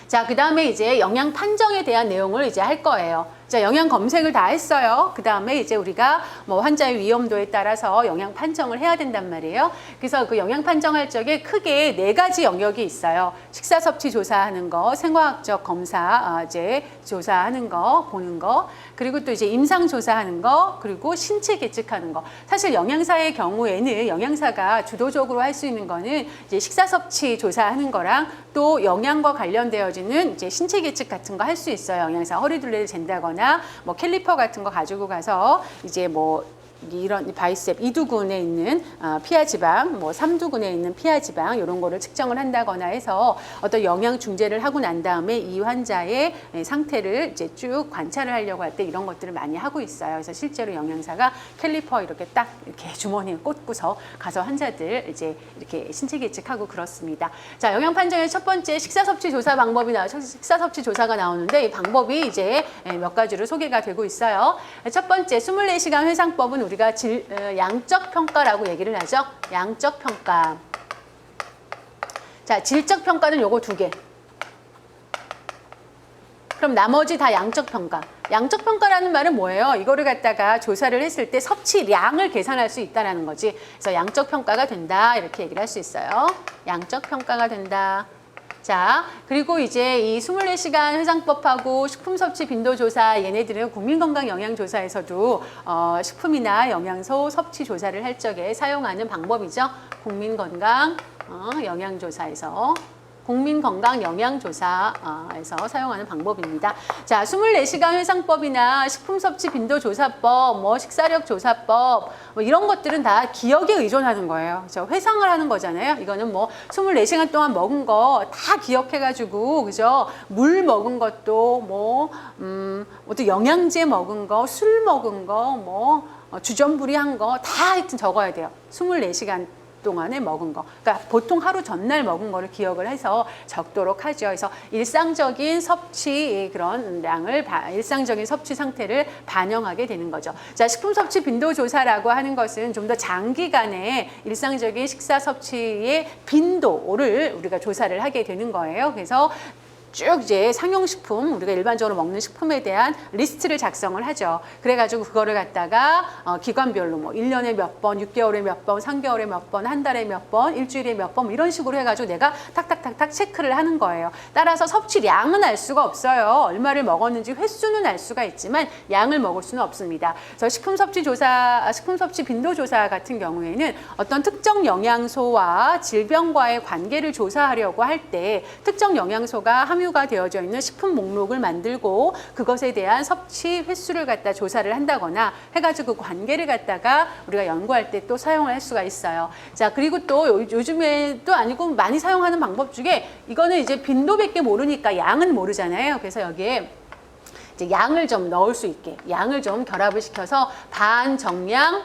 [SPEAKER 1] 자, 그 다음에 이제 영양 판정에 대한 내용을 이제 할 거예요. 자, 영양 검색을 다 했어요. 그 다음에 이제 우리가 뭐 환자의 위험도에 따라서 영양 판정을 해야 된단 말이에요. 그래서 그 영양 판정할 적에 크게 4가지 영역이 있어요. 식사 섭취 조사하는 거, 생화학적 검사 이제 조사하는 거, 보는 거, 그리고 또 이제 임상 조사하는 거, 그리고 신체 계측하는 거. 사실 영양사의 경우에는 영양사가 주도적으로 할 수 있는 거는 이제 식사 섭취 조사하는 거랑 또 영양과 관련되어지는 이제 신체 계측 같은 거 할 수 있어요. 영양사 허리둘레를 잰다거나 뭐 캘리퍼 같은 거 가지고 가서 이제 뭐 이런 바이셉 이두근에 있는 피하 지방, 뭐 삼두근에 있는 피하 지방 이런 거를 측정을 한다거나 해서 어떤 영양 중재를 하고 난 다음에 이 환자의 상태를 이제 쭉 관찰을 하려고 할 때 이런 것들을 많이 하고 있어요. 그래서 실제로 영양사가 캘리퍼 이렇게 딱 이렇게 주머니에 꽂고서 가서 환자들 이제 이렇게 신체 계측하고 그렇습니다. 자, 영양 판정의 첫 번째 식사 섭취 조사 방법이 식사 섭취 조사가 나오는데 이 방법이 이제 몇 가지로 소개가 되고 있어요. 첫 번째 24시간 회상법은 우리가 양적 평가라고 얘기를 하죠. 양적 평가. 자, 질적 평가는 요거 2개. 그럼 나머지 다 양적 평가. 양적 평가라는 말은 뭐예요? 이거를 갖다가 조사를 했을 때 섭취량을 계산할 수 있다는 거지. 그래서 양적 평가가 된다. 이렇게 얘기를 할 수 있어요. 양적 평가가 된다. 자, 그리고 이제 이 24시간 회상법하고 식품 섭취 빈도 조사, 얘네들은 국민건강영양조사에서도 식품이나 영양소 섭취 조사를 할 적에 사용하는 방법이죠. 국민건강 영양조사에서. 국민건강영양조사에서 사용하는 방법입니다. 자, 24시간 회상법이나 식품섭취빈도조사법, 뭐 식사력조사법, 뭐 이런 것들은 다 기억에 의존하는 거예요. 그죠? 회상을 하는 거잖아요. 이거는 뭐 24시간 동안 먹은 거 다 기억해가지고, 그죠? 물 먹은 것도 뭐, 또 영양제 먹은 거, 술 먹은 거, 뭐, 주전부리한 거 다 하여튼 적어야 돼요. 24시간 동안에 먹은 거. 그러니까 보통 하루 전날 먹은 거를 기억을 해서 적도록 하죠. 그래서 일상적인 섭취 그런 량을 일상적인 섭취 상태를 반영하게 되는 거죠. 자, 식품 섭취 빈도 조사라고 하는 것은 좀 더 장기간의 일상적인 식사 섭취의 빈도를 우리가 조사를 하게 되는 거예요. 그래서 쭉 이제 상용식품, 우리가 일반적으로 먹는 식품에 대한 리스트를 작성을 하죠. 그래가지고 그거를 갖다가 기관별로 뭐 1년에 몇 번, 6개월에 몇 번, 3개월에 몇 번, 한 달에 몇 번, 일주일에 몇 번 이런 식으로 해가지고 내가 탁탁탁탁 체크를 하는 거예요. 따라서 섭취량은 알 수가 없어요. 얼마를 먹었는지 횟수는 알 수가 있지만 양을 먹을 수는 없습니다. 그래서 식품 섭취 빈도 조사 같은 경우에는 어떤 특정 영양소와 질병과의 관계를 조사하려고 할 때 특정 영양소가 함유가 되어져 있는 식품 목록을 만들고 그것에 대한 섭취 횟수를 갖다 조사를 한다거나 해가지고 그 관계를 갖다가 우리가 연구할 때 또 사용을 할 수가 있어요. 자, 그리고 또 요즘에 또 아니고 많이 사용하는 방법 중에 이거는 이제 빈도밖에 모르니까 양은 모르잖아요. 그래서 여기에 이제 양을 좀 넣을 수 있게 양을 좀 결합을 시켜서 반정량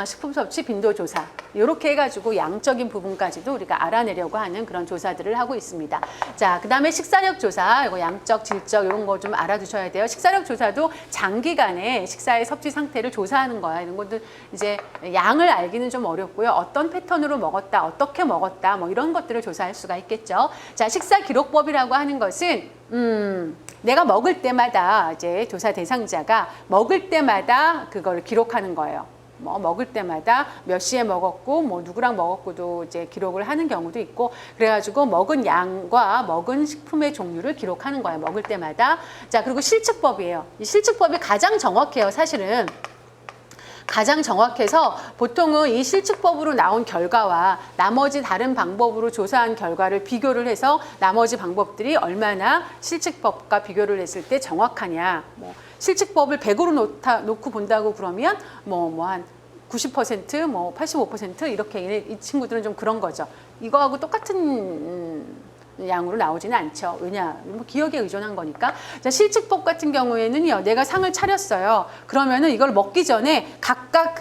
[SPEAKER 1] 식품 섭취 빈도 조사 이렇게 해가지고 양적인 부분까지도 우리가 알아내려고 하는 그런 조사들을 하고 있습니다. 자, 그 다음에 식사력 조사, 이거 양적, 질적 이런 거 좀 알아두셔야 돼요. 식사력 조사도 장기간의 식사의 섭취 상태를 조사하는 거야. 이런 것도 이제 양을 알기는 좀 어렵고요. 어떤 패턴으로 먹었다, 어떻게 먹었다, 뭐 이런 것들을 조사할 수가 있겠죠. 자, 식사 기록법이라고 하는 것은 내가 먹을 때마다 이제 조사 대상자가 먹을 때마다 그걸 기록하는 거예요. 뭐 먹을 때마다 몇 시에 먹었고 뭐 누구랑 먹었고도 이제 기록을 하는 경우도 있고 그래가지고 먹은 양과 먹은 식품의 종류를 기록하는 거예요. 먹을 때마다. 자, 그리고 실측법이에요. 이 실측법이 가장 정확해요. 사실은. 가장 정확해서 보통은 이 실측법으로 나온 결과와 나머지 다른 방법으로 조사한 결과를 비교를 해서 나머지 방법들이 얼마나 실측법과 비교를 했을 때 정확하냐. 뭐 실측법을 100으로 놓고 본다고 그러면 한 90%, 85% 이렇게 이 친구들은 좀 그런 거죠. 이거하고 똑같은 양으로 나오지는 않죠. 왜냐? 뭐 기억에 의존한 거니까. 자, 실측법 같은 경우에는요, 내가 상을 차렸어요. 그러면은 이걸 먹기 전에 각각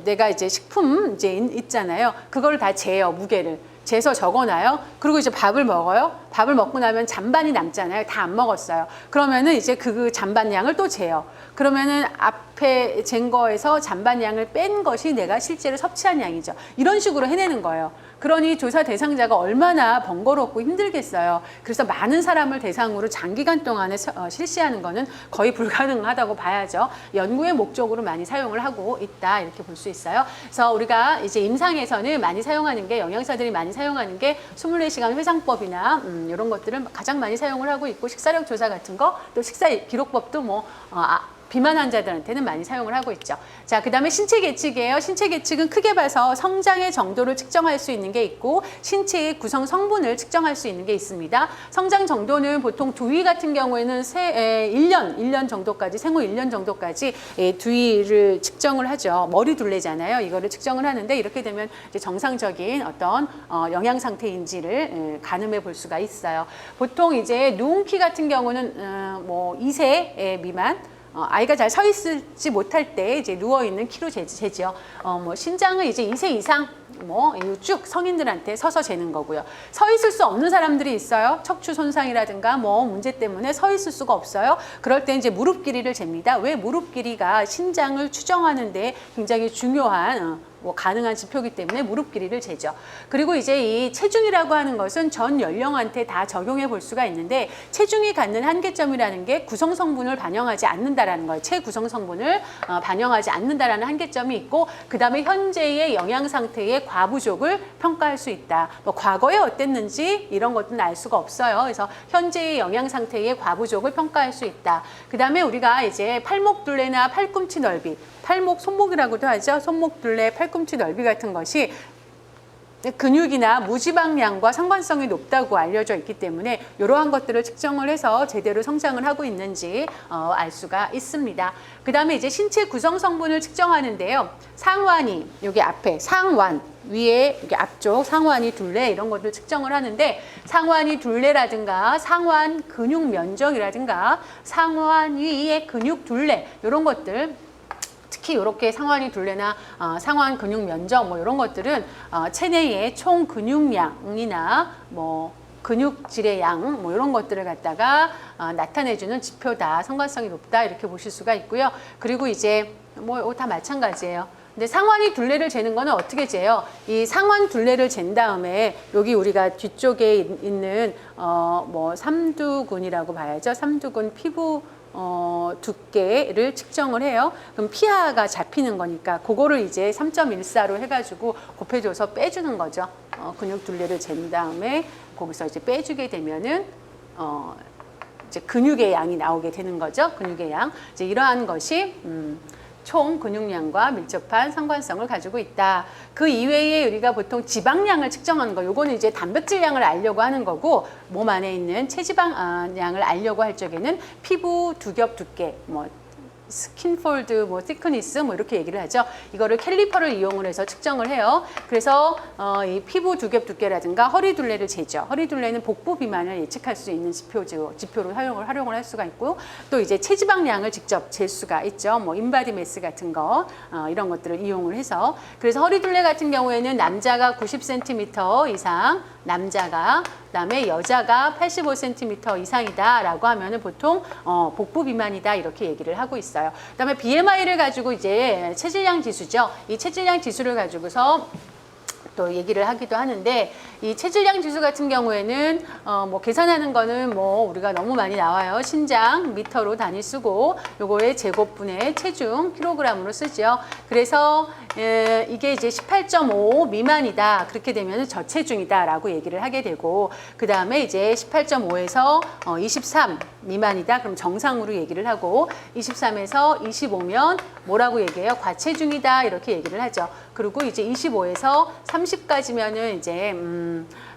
[SPEAKER 1] 내가 이제 식품 이제 있잖아요. 그걸 다 재요, 무게를. 재서 적어놔요. 그리고 이제 밥을 먹어요. 밥을 먹고 나면 잔반이 남잖아요. 다 안 먹었어요. 그러면은 이제 그 잔반 양을 또 재요. 그러면은 앞에 잰 거에서 잔반 양을 뺀 것이 내가 실제로 섭취한 양이죠. 이런 식으로 해내는 거예요. 그러니 조사 대상자가 얼마나 번거롭고 힘들겠어요. 그래서 많은 사람을 대상으로 장기간 동안에 실시하는 거는 거의 불가능하다고 봐야죠. 연구의 목적으로 많이 사용을 하고 있다 이렇게 볼 수 있어요. 그래서 우리가 이제 임상에서는 많이 사용하는 게 영양사들이 많이 사용하는 게 24시간 회상법이나 이런 것들을 가장 많이 사용을 하고 있고 식사력 조사 같은 거 또 식사 기록법도 비만 환자들한테는 많이 사용을 하고 있죠. 자, 그다음에 신체 계측이에요. 신체 계측은 크게 봐서 성장의 정도를 측정할 수 있는 게 있고 신체의 구성 성분을 측정할 수 있는 게 있습니다. 성장 정도는 보통 두위 같은 경우에는 1년 정도까지 생후 1년 정도까지 두위를 측정을 하죠. 머리 둘레잖아요. 이거를 측정을 하는데 이렇게 되면 이제 정상적인 어떤 영양 상태인지를 가늠해 볼 수가 있어요. 보통 이제 누운키 같은 경우는 2세 미만 아이가 잘 서 있지 못할 때 이제 누워 있는 키로 재죠. 신장은 이제 2세 이상 쭉 성인들한테 서서 재는 거고요. 서 있을 수 없는 사람들이 있어요. 척추 손상이라든가 문제 때문에 서 있을 수가 없어요. 그럴 때 이제 무릎 길이를 잽니다. 왜 무릎 길이가 신장을 추정하는 데 굉장히 중요한 가능한 지표이기 때문에 무릎 길이를 재죠. 그리고 이제 이 체중이라고 하는 것은 전 연령한테 다 적용해 볼 수가 있는데 체중이 갖는 한계점이라는 게 구성 성분을 반영하지 않는다라는 거예요. 체구성 성분을 반영하지 않는다라는 한계점이 있고 그다음에 현재의 영양 상태의 과부족을 평가할 수 있다. 과거에 어땠는지 이런 것들은 알 수가 없어요. 그래서 현재의 영양 상태의 과부족을 평가할 수 있다. 그다음에 우리가 이제 팔목 둘레나 팔꿈치 넓이 팔목, 손목이라고도 하죠. 손목 둘레, 팔꿈치 넓이 같은 것이 근육이나 무지방량과 상관성이 높다고 알려져 있기 때문에 이러한 것들을 측정을 해서 제대로 성장을 하고 있는지 알 수가 있습니다. 그 다음에 이제 신체 구성 성분을 측정하는데요. 상완이 여기 앞에 상완 위에 여기 앞쪽 상완이 둘레 이런 것들 측정을 하는데 상완이 둘레라든가 상완 근육 면적이라든가 상완 위의 근육 둘레 이런 것들 특히 이렇게 상완이 둘레나 상완 근육 면적 이런 것들은 체내의 총 근육량이나 근육질의 양 이런 것들을 갖다가 나타내주는 지표다. 상관성이 높다 이렇게 보실 수가 있고요. 그리고 이제 다 마찬가지예요. 근데 상완이 둘레를 재는 거는 어떻게 재요? 이 상완 둘레를 잰 다음에 여기 우리가 뒤쪽에 있는 삼두근이라고 봐야죠. 삼두근 피부 두께를 측정을 해요. 그럼 피하가 잡히는 거니까 그거를 이제 3.14로 해가지고 곱해줘서 빼주는 거죠. 근육 둘레를 잰 다음에 거기서 이제 빼주게 되면은 이제 근육의 양이 나오게 되는 거죠. 근육의 양. 이제 이러한 것이 총 근육량과 밀접한 상관성을 가지고 있다. 그 이외에 우리가 보통 지방량을 측정하는 거, 요거는 이제 단백질량을 알려고 하는 거고, 몸 안에 있는 체지방량을 알려고 할 적에는 피부 두겹 두께, 스킨폴드, thickness 이렇게 얘기를 하죠. 이거를 캘리퍼를 이용을 해서 측정을 해요. 그래서 이 피부 두겹 두께라든가 허리 둘레를 재죠. 허리 둘레는 복부 비만을 예측할 수 있는 지표로 활용을 할 수가 있고요. 또 이제 체지방량을 직접 잴 수가 있죠. 인바디 매스 같은 거 이런 것들을 이용을 해서 그래서 허리 둘레 같은 경우에는 남자가 90cm 이상, 그다음에 여자가 85cm 이상이다라고 하면은 보통 복부 비만이다 이렇게 얘기를 하고 있어요. 그다음에 BMI를 가지고 이제 체질량 지수죠. 이 체질량 지수를 가지고서 또 얘기를 하기도 하는데 이 체질량 지수 같은 경우에는 계산하는 거는 우리가 너무 많이 나와요. 신장 미터로 단위 쓰고 요거의 제곱분의 체중 킬로그램으로 쓰죠. 그래서 이게 이제 18.5 미만이다. 그렇게 되면 저체중이다라고 얘기를 하게 되고 그 다음에 이제 18.5에서 23 미만이다. 그럼 정상으로 얘기를 하고 23에서 25면 뭐라고 얘기해요? 과체중이다. 이렇게 얘기를 하죠. 그리고 이제 25에서 30까지면은 이제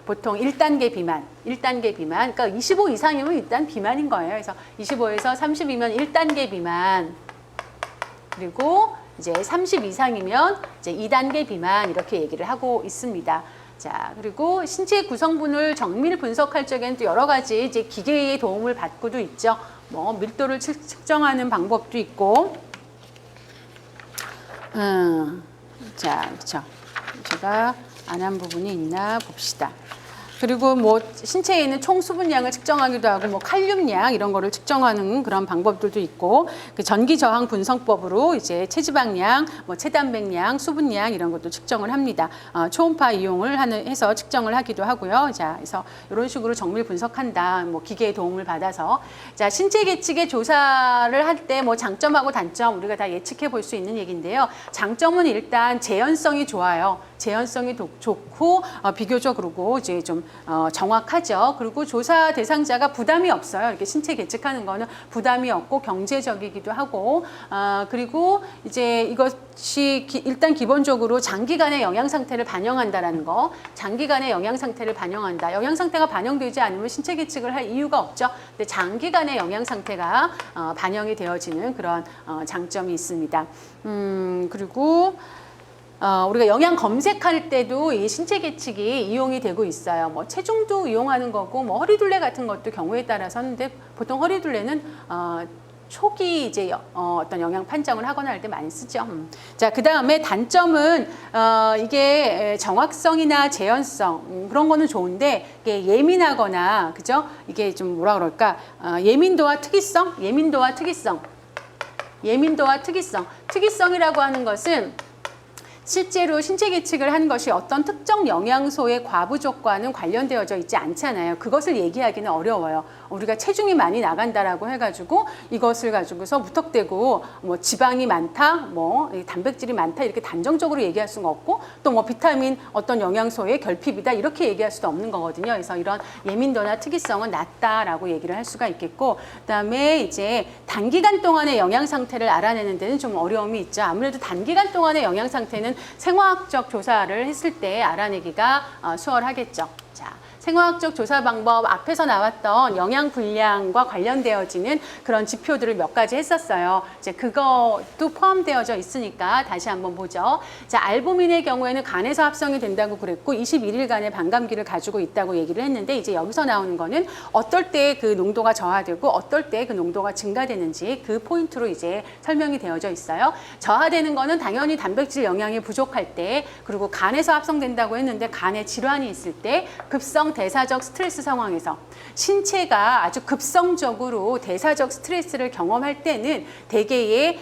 [SPEAKER 1] 보통 1단계 비만, 그러니까 25 이상이면 일단 비만인 거예요. 그래서 25에서 30이면 1단계 비만, 그리고 이제 30 이상이면 이제 2단계 비만 이렇게 얘기를 하고 있습니다. 자, 그리고 신체 구성분을 정밀 분석할 적에는 또 여러 가지 이제 기계의 도움을 받고도 있죠. 뭐 밀도를 측정하는 방법도 있고. 자, 그렇죠. 제가 안 한 부분이 있나 봅시다. 그리고 뭐 신체에 있는 총 수분량을 측정하기도 하고 뭐 칼륨량 이런 거를 측정하는 그런 방법들도 있고 그 전기 저항 분석법으로 이제 체지방량, 뭐 체단백량, 수분량 이런 것도 측정을 합니다. 초음파 이용을 해서 측정을 하기도 하고요. 자, 그래서 이런 식으로 정밀 분석한다. 뭐 기계의 도움을 받아서 자 신체 계측의 조사를 할 때 뭐 장점하고 단점 우리가 다 예측해 볼 수 있는 얘기인데요. 장점은 일단 재현성이 좋아요. 재현성이 좋고 비교적 그리고 이제 좀 정확하죠. 그리고 조사 대상자가 부담이 없어요. 이렇게 신체 계측하는 거는 부담이 없고 경제적이기도 하고 그리고 이제 이것이 일단 기본적으로 장기간의 영양 상태를 반영한다라는 거. 장기간의 영양 상태를 반영한다. 영양 상태가 반영되지 않으면 신체 계측을 할 이유가 없죠. 근데 장기간의 영양 상태가 반영이 되어지는 그런 장점이 있습니다. 그리고 우리가 영양 검색할 때도 이 신체 계측이 이용이 되고 있어요. 뭐 체중도 이용하는 거고, 뭐 허리둘레 같은 것도 경우에 따라서 하는데 보통 허리둘레는 초기 이제 어떤 영양 판정을 하거나 할 때 많이 쓰죠. 자, 그 다음에 단점은 이게 정확성이나 재현성 그런 거는 좋은데 이게 예민하거나 그죠? 이게 좀 뭐라 그럴까? 예민도와 특이성, 특이성이라고 하는 것은 실제로 신체 계측을 한 것이 어떤 특정 영양소의 과부족과는 관련되어져 있지 않잖아요. 그것을 얘기하기는 어려워요. 우리가 체중이 많이 나간다라고 해가지고 이것을 가지고서 무턱대고 뭐 지방이 많다, 뭐 단백질이 많다 이렇게 단정적으로 얘기할 수가 없고 또 뭐 비타민 어떤 영양소의 결핍이다 이렇게 얘기할 수도 없는 거거든요. 그래서 이런 예민도나 특이성은 낮다라고 얘기를 할 수가 있겠고, 그다음에 이제 단기간 동안의 영양 상태를 알아내는 데는 좀 어려움이 있죠. 아무래도 단기간 동안의 영양 상태는 생화학적 조사를 했을 때 알아내기가 수월하겠죠. 자, 생화학적 조사 방법 앞에서 나왔던 영양 분량과 관련되어지는 그런 지표들을 몇 가지 했었어요. 이제 그것도 포함되어져 있으니까 다시 한번 보죠. 자, 알부민의 경우에는 간에서 합성이 된다고 그랬고 21일간의 반감기를 가지고 있다고 얘기를 했는데 이제 여기서 나오는 거는 어떨 때 그 농도가 저하되고 어떨 때 그 농도가 증가되는지 그 포인트로 이제 설명이 되어져 있어요. 저하되는 거는 당연히 단백질 영양이 부족할 때, 그리고 간에서 합성된다고 했는데 간에 질환이 있을 때, 급성 대사적 스트레스 상황에서 신체가 아주 급성적으로 대사적 스트레스를 경험할 때는 대개의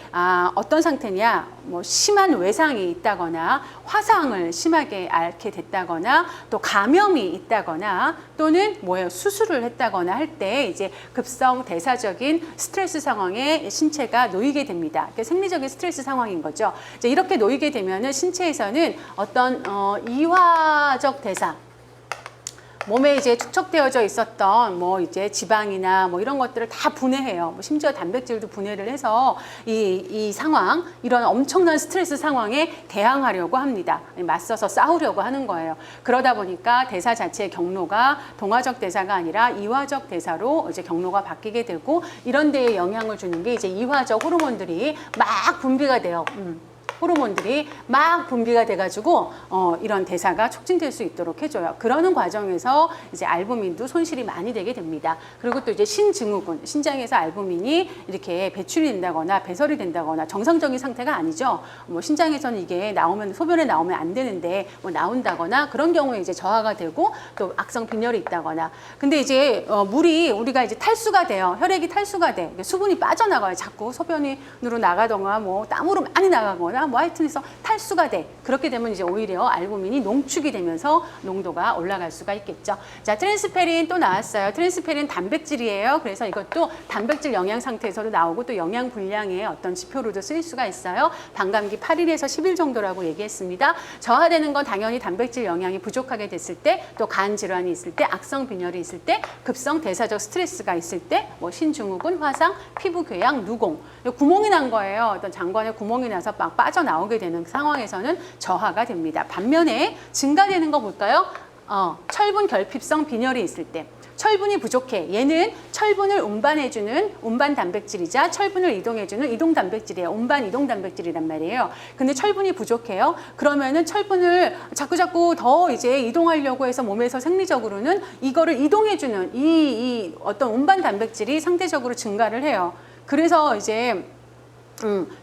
[SPEAKER 1] 어떤 상태냐, 뭐 심한 외상이 있다거나 화상을 심하게 앓게 됐다거나 또 감염이 있다거나 또는 뭐예요 수술을 했다거나 할 때 이제 급성 대사적인 스트레스 상황에 신체가 놓이게 됩니다. 그러니까 생리적인 스트레스 상황인 거죠. 이제 이렇게 놓이게 되면은 신체에서는 어떤 이화적 대사, 몸에 이제 축적되어져 있었던 뭐 이제 지방이나 뭐 이런 것들을 다 분해해요. 뭐 심지어 단백질도 분해를 해서 이 상황, 이런 엄청난 스트레스 상황에 대항하려고 합니다. 맞서서 싸우려고 하는 거예요. 그러다 보니까 대사 자체의 경로가 동화적 대사가 아니라 이화적 대사로 이제 경로가 바뀌게 되고 이런 데에 영향을 주는 게 이제 이화적 호르몬들이 막 분비가 돼요. 호르몬들이 막 분비가 돼가지고 이런 대사가 촉진될 수 있도록 해줘요. 그러는 과정에서 이제 알부민도 손실이 많이 되게 됩니다. 그리고 또 이제 신증후군, 신장에서 알부민이 이렇게 배출이 된다거나 배설이 된다거나 정상적인 상태가 아니죠. 뭐 신장에서는 이게 나오면 소변에 나오면 안 되는데 뭐 나온다거나 그런 경우에 이제 저하가 되고 또 악성 빈혈이 있다거나. 근데 이제 물이 우리가 이제 탈수가 돼요. 혈액이 탈수가 돼. 수분이 빠져나가요. 자꾸 소변으로 나가거나 뭐 땀으로 많이 나가거나 뭐 하여튼 해서 탈수가 돼. 그렇게 되면 이제 오히려 알부민이 농축이 되면서 농도가 올라갈 수가 있겠죠. 자, 트랜스페린 또 나왔어요. 트랜스페린 단백질이에요. 그래서 이것도 단백질 영양 상태에서도 나오고 또 영양 분량의 어떤 지표로도 쓰일 수가 있어요. 반감기 8일에서 10일 정도라고 얘기했습니다. 저하되는 건 당연히 단백질 영양이 부족하게 됐을 때, 또 간 질환이 있을 때, 악성 빈혈이 있을 때, 급성 대사적 스트레스가 있을 때, 뭐 신증후군, 화상, 피부 궤양, 누공, 구멍이 난 거예요. 어떤 장관에 구멍이 나서 막 빠져나오게 되는 상황에서는 저하가 됩니다. 반면에 증가되는 거 볼까요? 철분 결핍성 빈혈이 있을 때, 철분이 부족해. 얘는 철분을 운반해주는 운반 단백질이자 철분을 이동해주는 이동 단백질이에요. 운반 이동 단백질이란 말이에요. 근데 철분이 부족해요. 그러면은 철분을 자꾸 더 이제 이동하려고 해서 몸에서 생리적으로는 이거를 이동해주는 이 어떤 운반 단백질이 상대적으로 증가를 해요. 그래서 이제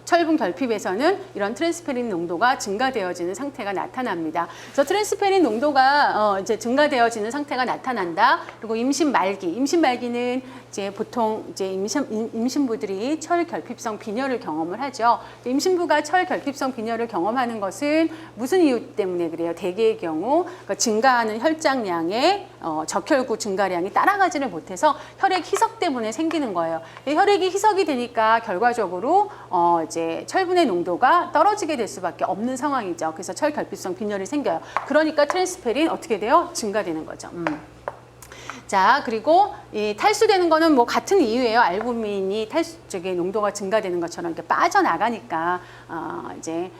[SPEAKER 1] 철분 결핍에서는 이런 트랜스페린 농도가 증가되어지는 상태가 나타납니다. 그래서 트랜스페린 농도가 이제 증가되어지는 상태가 나타난다. 그리고 임신 말기는 이제 보통 이제 임신부들이 철 결핍성 빈혈을 경험을 하죠. 임신부가 철 결핍성 빈혈을 경험하는 것은 무슨 이유 때문에 그래요? 대개의 경우 그러니까 증가하는 혈장량의 적혈구 증가량이 따라가지를 못해서 혈액 희석 때문에 생기는 거예요. 혈액이 희석이 되니까 결과적으로 이제 철분의 농도가 떨어지게 될 수밖에 없는 상황이죠. 그래서 철 결핍성 빈혈이 생겨요. 그러니까 트랜스페린 어떻게 돼요? 증가되는 거죠. 자, 그리고 이 탈수되는 거는 뭐 같은 이유예요. 알부민이 저기 농도가 증가되는 것처럼 이렇게 빠져나가니까 이제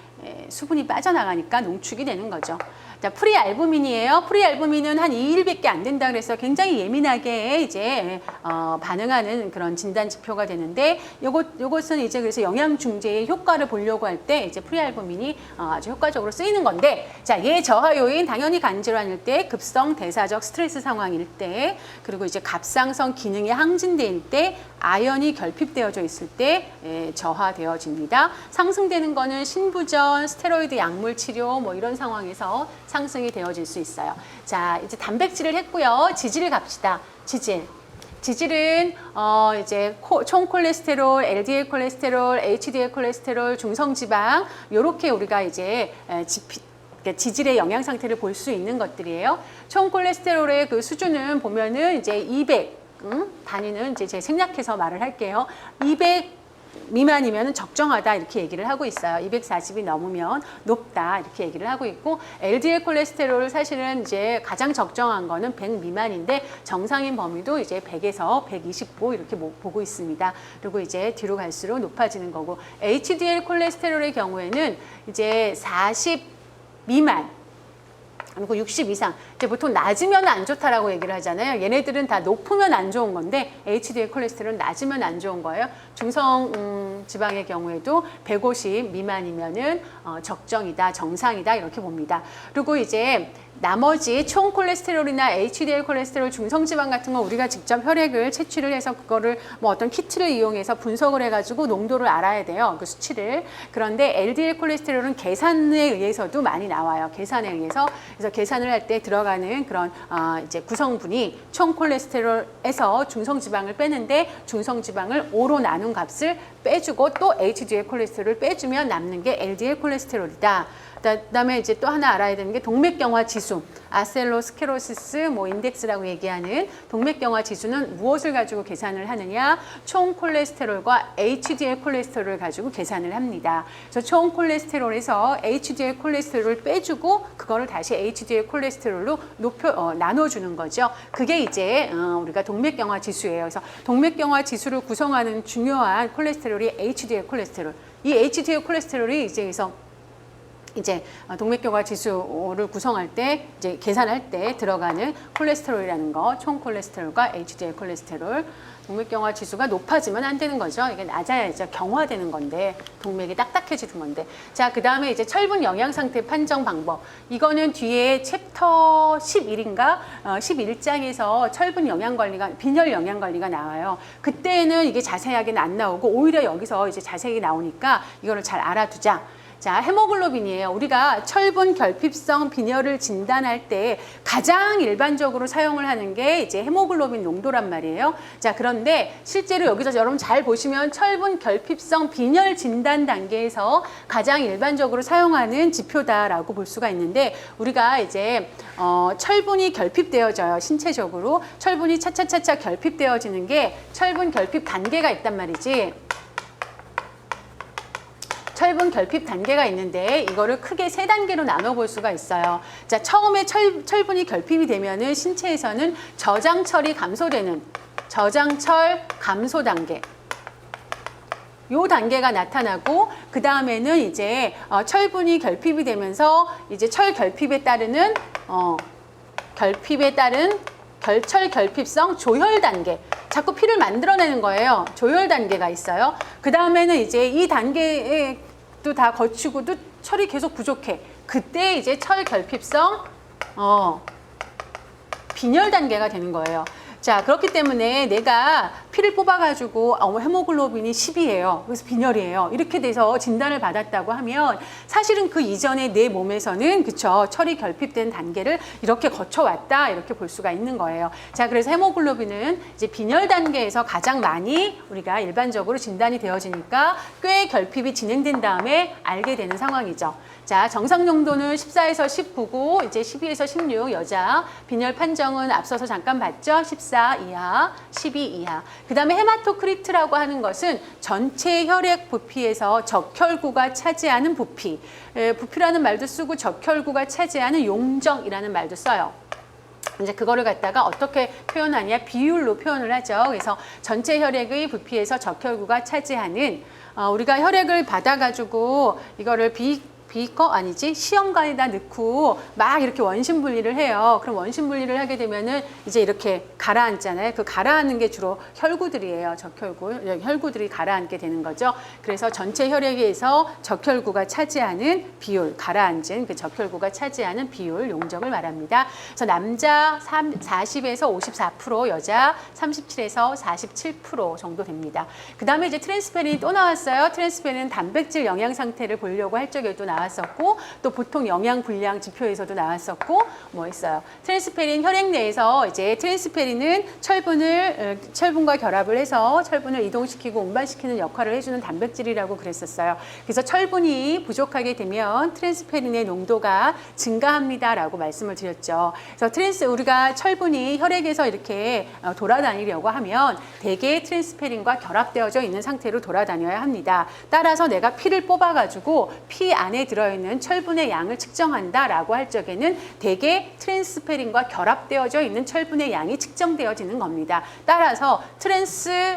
[SPEAKER 1] 수분이 빠져나가니까 농축이 되는 거죠. 자, 프리알부민이에요. 프리알부민은 한 2일밖에 안 된다 그래서 굉장히 예민하게 이제 반응하는 그런 진단 지표가 되는데 요것은 이제 그래서 영양 중재의 효과를 보려고 할 때 이제 프리알부민이 아주 효과적으로 쓰이는 건데, 자, 얘 저하 요인 당연히 간질환일 때, 급성 대사적 스트레스 상황일 때, 그리고 이제 갑상선 기능이 항진될 때, 아연이 결핍되어져 있을 때 저하되어집니다. 상승되는 거는 신부전, 스테로이드 약물 치료 뭐 이런 상황에서 상승이 되어질 수 있어요. 자, 이제 단백질을 했고요. 지질 갑시다. 지질은 이제 총 콜레스테롤, LDL 콜레스테롤, HDL 콜레스테롤, 중성지방 요렇게 우리가 이제 지질의 영양 상태를 볼 수 있는 것들이에요. 총 콜레스테롤의 그 수준은 보면은 이제 200 단위는 이제 제 생략해서 말을 할게요. 200 미만이면 적정하다 이렇게 얘기를 하고 있어요. 240이 넘으면 높다 이렇게 얘기를 하고 있고, LDL 콜레스테롤 사실은 이제 가장 적정한 거는 100 미만인데 정상인 범위도 이제 100에서 125 이렇게 보고 있습니다. 그리고 이제 뒤로 갈수록 높아지는 거고, HDL 콜레스테롤의 경우에는 이제 40 미만 그리고 60 이상, 이제 보통 낮으면 안 좋다라고 얘기를 하잖아요. 얘네들은 다 높으면 안 좋은 건데 HDL 콜레스테롤은 낮으면 안 좋은 거예요. 중성 지방의 경우에도 150 미만이면은 적정이다, 정상이다 이렇게 봅니다. 그리고 이제 나머지 총 콜레스테롤이나 HDL 콜레스테롤, 중성지방 같은 건 우리가 직접 혈액을 채취를 해서 그거를 뭐 어떤 키트를 이용해서 분석을 해가지고 농도를 알아야 돼요. 그 수치를. 그런데 LDL 콜레스테롤은 계산에 의해서도 많이 나와요. 계산에 의해서. 그래서 계산을 할 때 들어가는 그런 이제 구성분이 총 콜레스테롤에서 중성지방을 빼는데 중성지방을 5로 나눈 값을 빼주고 또 HDL 콜레스테롤을 빼주면 남는 게 LDL 콜레스테롤이다. 그다음에 이제 또 하나 알아야 되는 게 동맥경화 지수, 아셀로스케로시스 뭐 인덱스라고 얘기하는 동맥경화 지수는 무엇을 가지고 계산을 하느냐? 총 콜레스테롤과 HDL 콜레스테롤을 가지고 계산을 합니다. 그래서 총 콜레스테롤에서 HDL 콜레스테롤을 빼주고 그거를 다시 HDL 콜레스테롤로 나눠주는 거죠. 그게 이제 우리가 동맥경화 지수예요. 그래서 동맥경화 지수를 구성하는 중요한 콜레스테롤이 HDL 콜레스테롤. 이 HDL 콜레스테롤이 이제 동맥경화 지수를 구성할 때 이제 계산할 때 들어가는 콜레스테롤이라는 거, 총 콜레스테롤과 HDL 콜레스테롤. 동맥경화 지수가 높아지면 안 되는 거죠. 이게 낮아야 이제 경화되는 건데, 동맥이 딱딱해지는 건데. 자, 그 다음에 이제 철분 영양 상태 판정 방법. 이거는 뒤에 챕터 11인가 11장에서 철분 영양 관리가, 빈혈 영양 관리가 나와요. 그때는 이게 자세하게는 안 나오고 오히려 여기서 이제 자세히 나오니까 이거를 잘 알아두자. 자, 헤모글로빈이에요. 우리가 철분 결핍성 빈혈을 진단할 때 가장 일반적으로 사용을 하는 게 이제 헤모글로빈 농도란 말이에요. 자, 그런데 실제로 여기서 여러분 잘 보시면 철분 결핍성 빈혈 진단 단계에서 가장 일반적으로 사용하는 지표다라고 볼 수가 있는데, 우리가 이제 철분이 결핍되어져요. 신체적으로 철분이 차차차차 결핍되어지는 게 철분 결핍 단계가 있단 말이지. 철분 결핍 단계가 있는데 이거를 크게 3단계로 나눠볼 수가 있어요. 자, 처음에 철분이 결핍이 되면은 신체에서는 저장철이 감소되는 저장철 감소 단계. 요 단계가 나타나고, 그 다음에는 이제 철분이 결핍이 되면서 이제 철 결핍에 따른 철결핍성 조혈 단계. 자꾸 피를 만들어내는 거예요. 조혈 단계가 있어요. 그 다음에는 이제 이 단계도 다 거치고도 철이 계속 부족해. 그때 이제 철결핍성 빈혈 단계가 되는 거예요. 자, 그렇기 때문에 내가 피를 뽑아가지고 헤모글로빈이 10이에요. 그래서 빈혈이에요. 이렇게 돼서 진단을 받았다고 하면 사실은 그 이전에 내 몸에서는 그쵸, 철이 결핍된 단계를 이렇게 거쳐왔다 이렇게 볼 수가 있는 거예요. 자, 그래서 헤모글로빈은 이제 빈혈 단계에서 가장 많이 우리가 일반적으로 진단이 되어지니까 꽤 결핍이 진행된 다음에 알게 되는 상황이죠. 자, 정상 용도는 14에서 19고 이제 12에서 16 여자 빈혈 판정은 앞서서 잠깐 봤죠. 14 이하, 12 이하. 그 다음에 헤마토크리트라고 하는 것은 전체 혈액 부피에서 적혈구가 차지하는 부피. 부피라는 말도 쓰고 적혈구가 차지하는 용적이라는 말도 써요. 이제 그거를 갖다가 어떻게 표현하냐? 비율로 표현을 하죠. 그래서 전체 혈액의 부피에서 적혈구가 차지하는 우리가 혈액을 받아가지고 이거를 비커 아니지 시험관에다 넣고 막 이렇게 원심 분리를 해요. 그럼 원심 분리를 하게 되면은 이제 이렇게 가라앉잖아요. 그 가라앉는 게 주로 혈구들이에요. 적혈구, 혈구들이 가라앉게 되는 거죠. 그래서 전체 혈액에서 적혈구가 차지하는 비율, 가라앉은 그 적혈구가 차지하는 비율, 용적을 말합니다. 그래서 남자 40에서 54%, 여자 37에서 47% 정도 됩니다. 그 다음에 이제 트랜스페린이 또 나왔어요. 트랜스페린은 단백질 영양 상태를 보려고 할 적에도 나왔었고 또 보통 영양 불량 지표에서도 나왔었고 뭐 있어요. 트랜스페린 혈액 내에서 이제 트랜스페린은 철분과 결합을 해서 철분을 이동시키고 운반시키는 역할을 해주는 단백질이라고 그랬었어요. 그래서 철분이 부족하게 되면 트랜스페린의 농도가 증가합니다라고 말씀을 드렸죠. 그래서 우리가 철분이 혈액에서 이렇게 돌아다니려고 하면 대개 트랜스페린과 결합되어져 있는 상태로 돌아다녀야 합니다. 따라서 내가 피를 뽑아가지고 피 안에 들어있는 철분의 양을 측정한다라고 할 적에는 대개 트랜스페린과 결합되어져 있는 철분의 양이 측정되어지는 겁니다. 따라서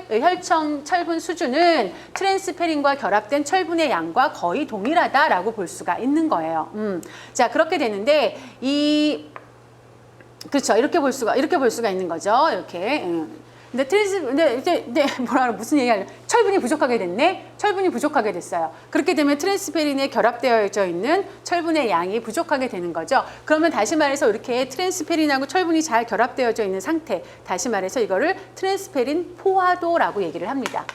[SPEAKER 1] 혈청 철분 수준은 트랜스페린과 결합된 철분의 양과 거의 동일하다라고 볼 수가 있는 거예요. 자, 그렇게 되는데 그렇죠. 이렇게 볼 수가 있는 거죠. 이렇게. 근데 무슨 얘기하려? 철분이 부족하게 됐네? 철분이 부족하게 됐어요. 그렇게 되면 트랜스페린에 결합되어져 있는 철분의 양이 부족하게 되는 거죠. 그러면 다시 말해서 이렇게 트랜스페린하고 철분이 잘 결합되어져 있는 상태, 다시 말해서 이거를 트랜스페린 포화도라고 얘기를 합니다.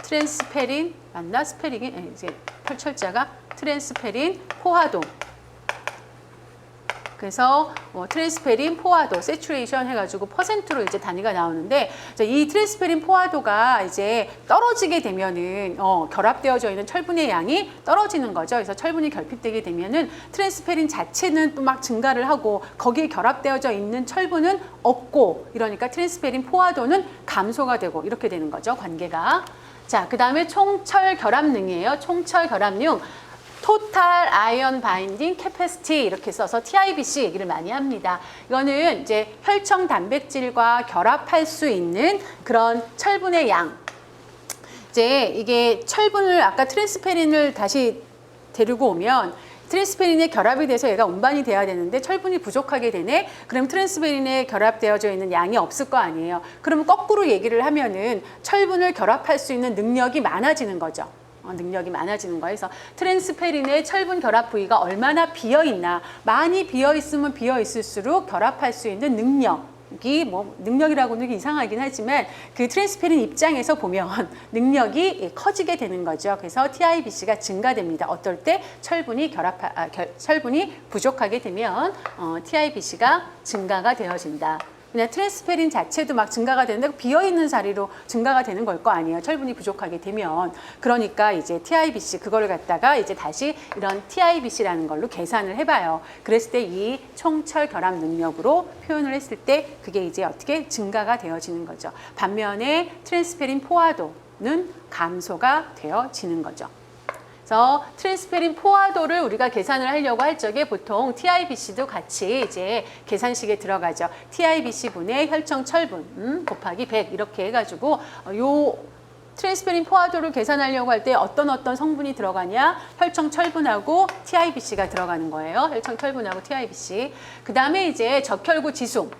[SPEAKER 1] 트랜스페린, 맞나? 스페링이, 이제 철자가 트랜스페린 포화도. 그래서 트랜스페린 포화도, 세츄레이션 해가지고 퍼센트로 이제 단위가 나오는데 이 트랜스페린 포화도가 이제 떨어지게 되면은 결합되어져 있는 철분의 양이 떨어지는 거죠. 그래서 철분이 결핍되게 되면은 트랜스페린 자체는 또 막 증가를 하고 거기에 결합되어져 있는 철분은 없고 이러니까 트랜스페린 포화도는 감소가 되고 이렇게 되는 거죠. 관계가. 자, 그 다음에 총철 결합능이에요. 총철 결합능. 토탈 아이언 바인딩 캐패시티 이렇게 써서 TIBC 얘기를 많이 합니다. 이거는 이제 혈청 단백질과 결합할 수 있는 그런 철분의 양. 이제 이게 철분을 아까 트랜스페린을 다시 데리고 오면 트랜스페린에 결합이 돼서 얘가 운반이 돼야 되는데 철분이 부족하게 되네. 그럼 트랜스페린에 결합되어져 있는 양이 없을 거 아니에요. 그러면 거꾸로 얘기를 하면은 철분을 결합할 수 있는 능력이 많아지는 거죠. 능력이 많아지는 거예요. 그래서 트랜스페린의 철분 결합 부위가 얼마나 비어있나, 많이 비어있으면 비어있을수록 결합할 수 있는 능력이 능력이라고는 이상하긴 하지만 그 트랜스페린 입장에서 보면 능력이 커지게 되는 거죠. 그래서 TIBC가 증가됩니다. 어떨 때 철분이 부족하게 되면 TIBC가 증가가 되어진다. 그냥 트랜스페린 자체도 막 증가가 되는데 비어있는 자리로 증가가 되는 걸 거 아니에요. 철분이 부족하게 되면. 그러니까 이제 TIBC 그거를 갖다가 이제 다시 이런 TIBC라는 걸로 계산을 해봐요. 그랬을 때 이 총철 결합 능력으로 표현을 했을 때 그게 이제 어떻게 증가가 되어지는 거죠. 반면에 트랜스페린 포화도는 감소가 되어지는 거죠. 그래서 트랜스페린 포화도를 우리가 계산을 하려고 할 적에 보통 TIBC도 같이 이제 계산식에 들어가죠. TIBC 분의 혈청 철분 곱하기 100 이렇게 해가지고 요 트랜스페린 포화도를 계산하려고 할 때 어떤 성분이 들어가냐? 혈청 철분하고 TIBC가 들어가는 거예요. 혈청 철분하고 TIBC. 그 다음에 이제 적혈구 지수.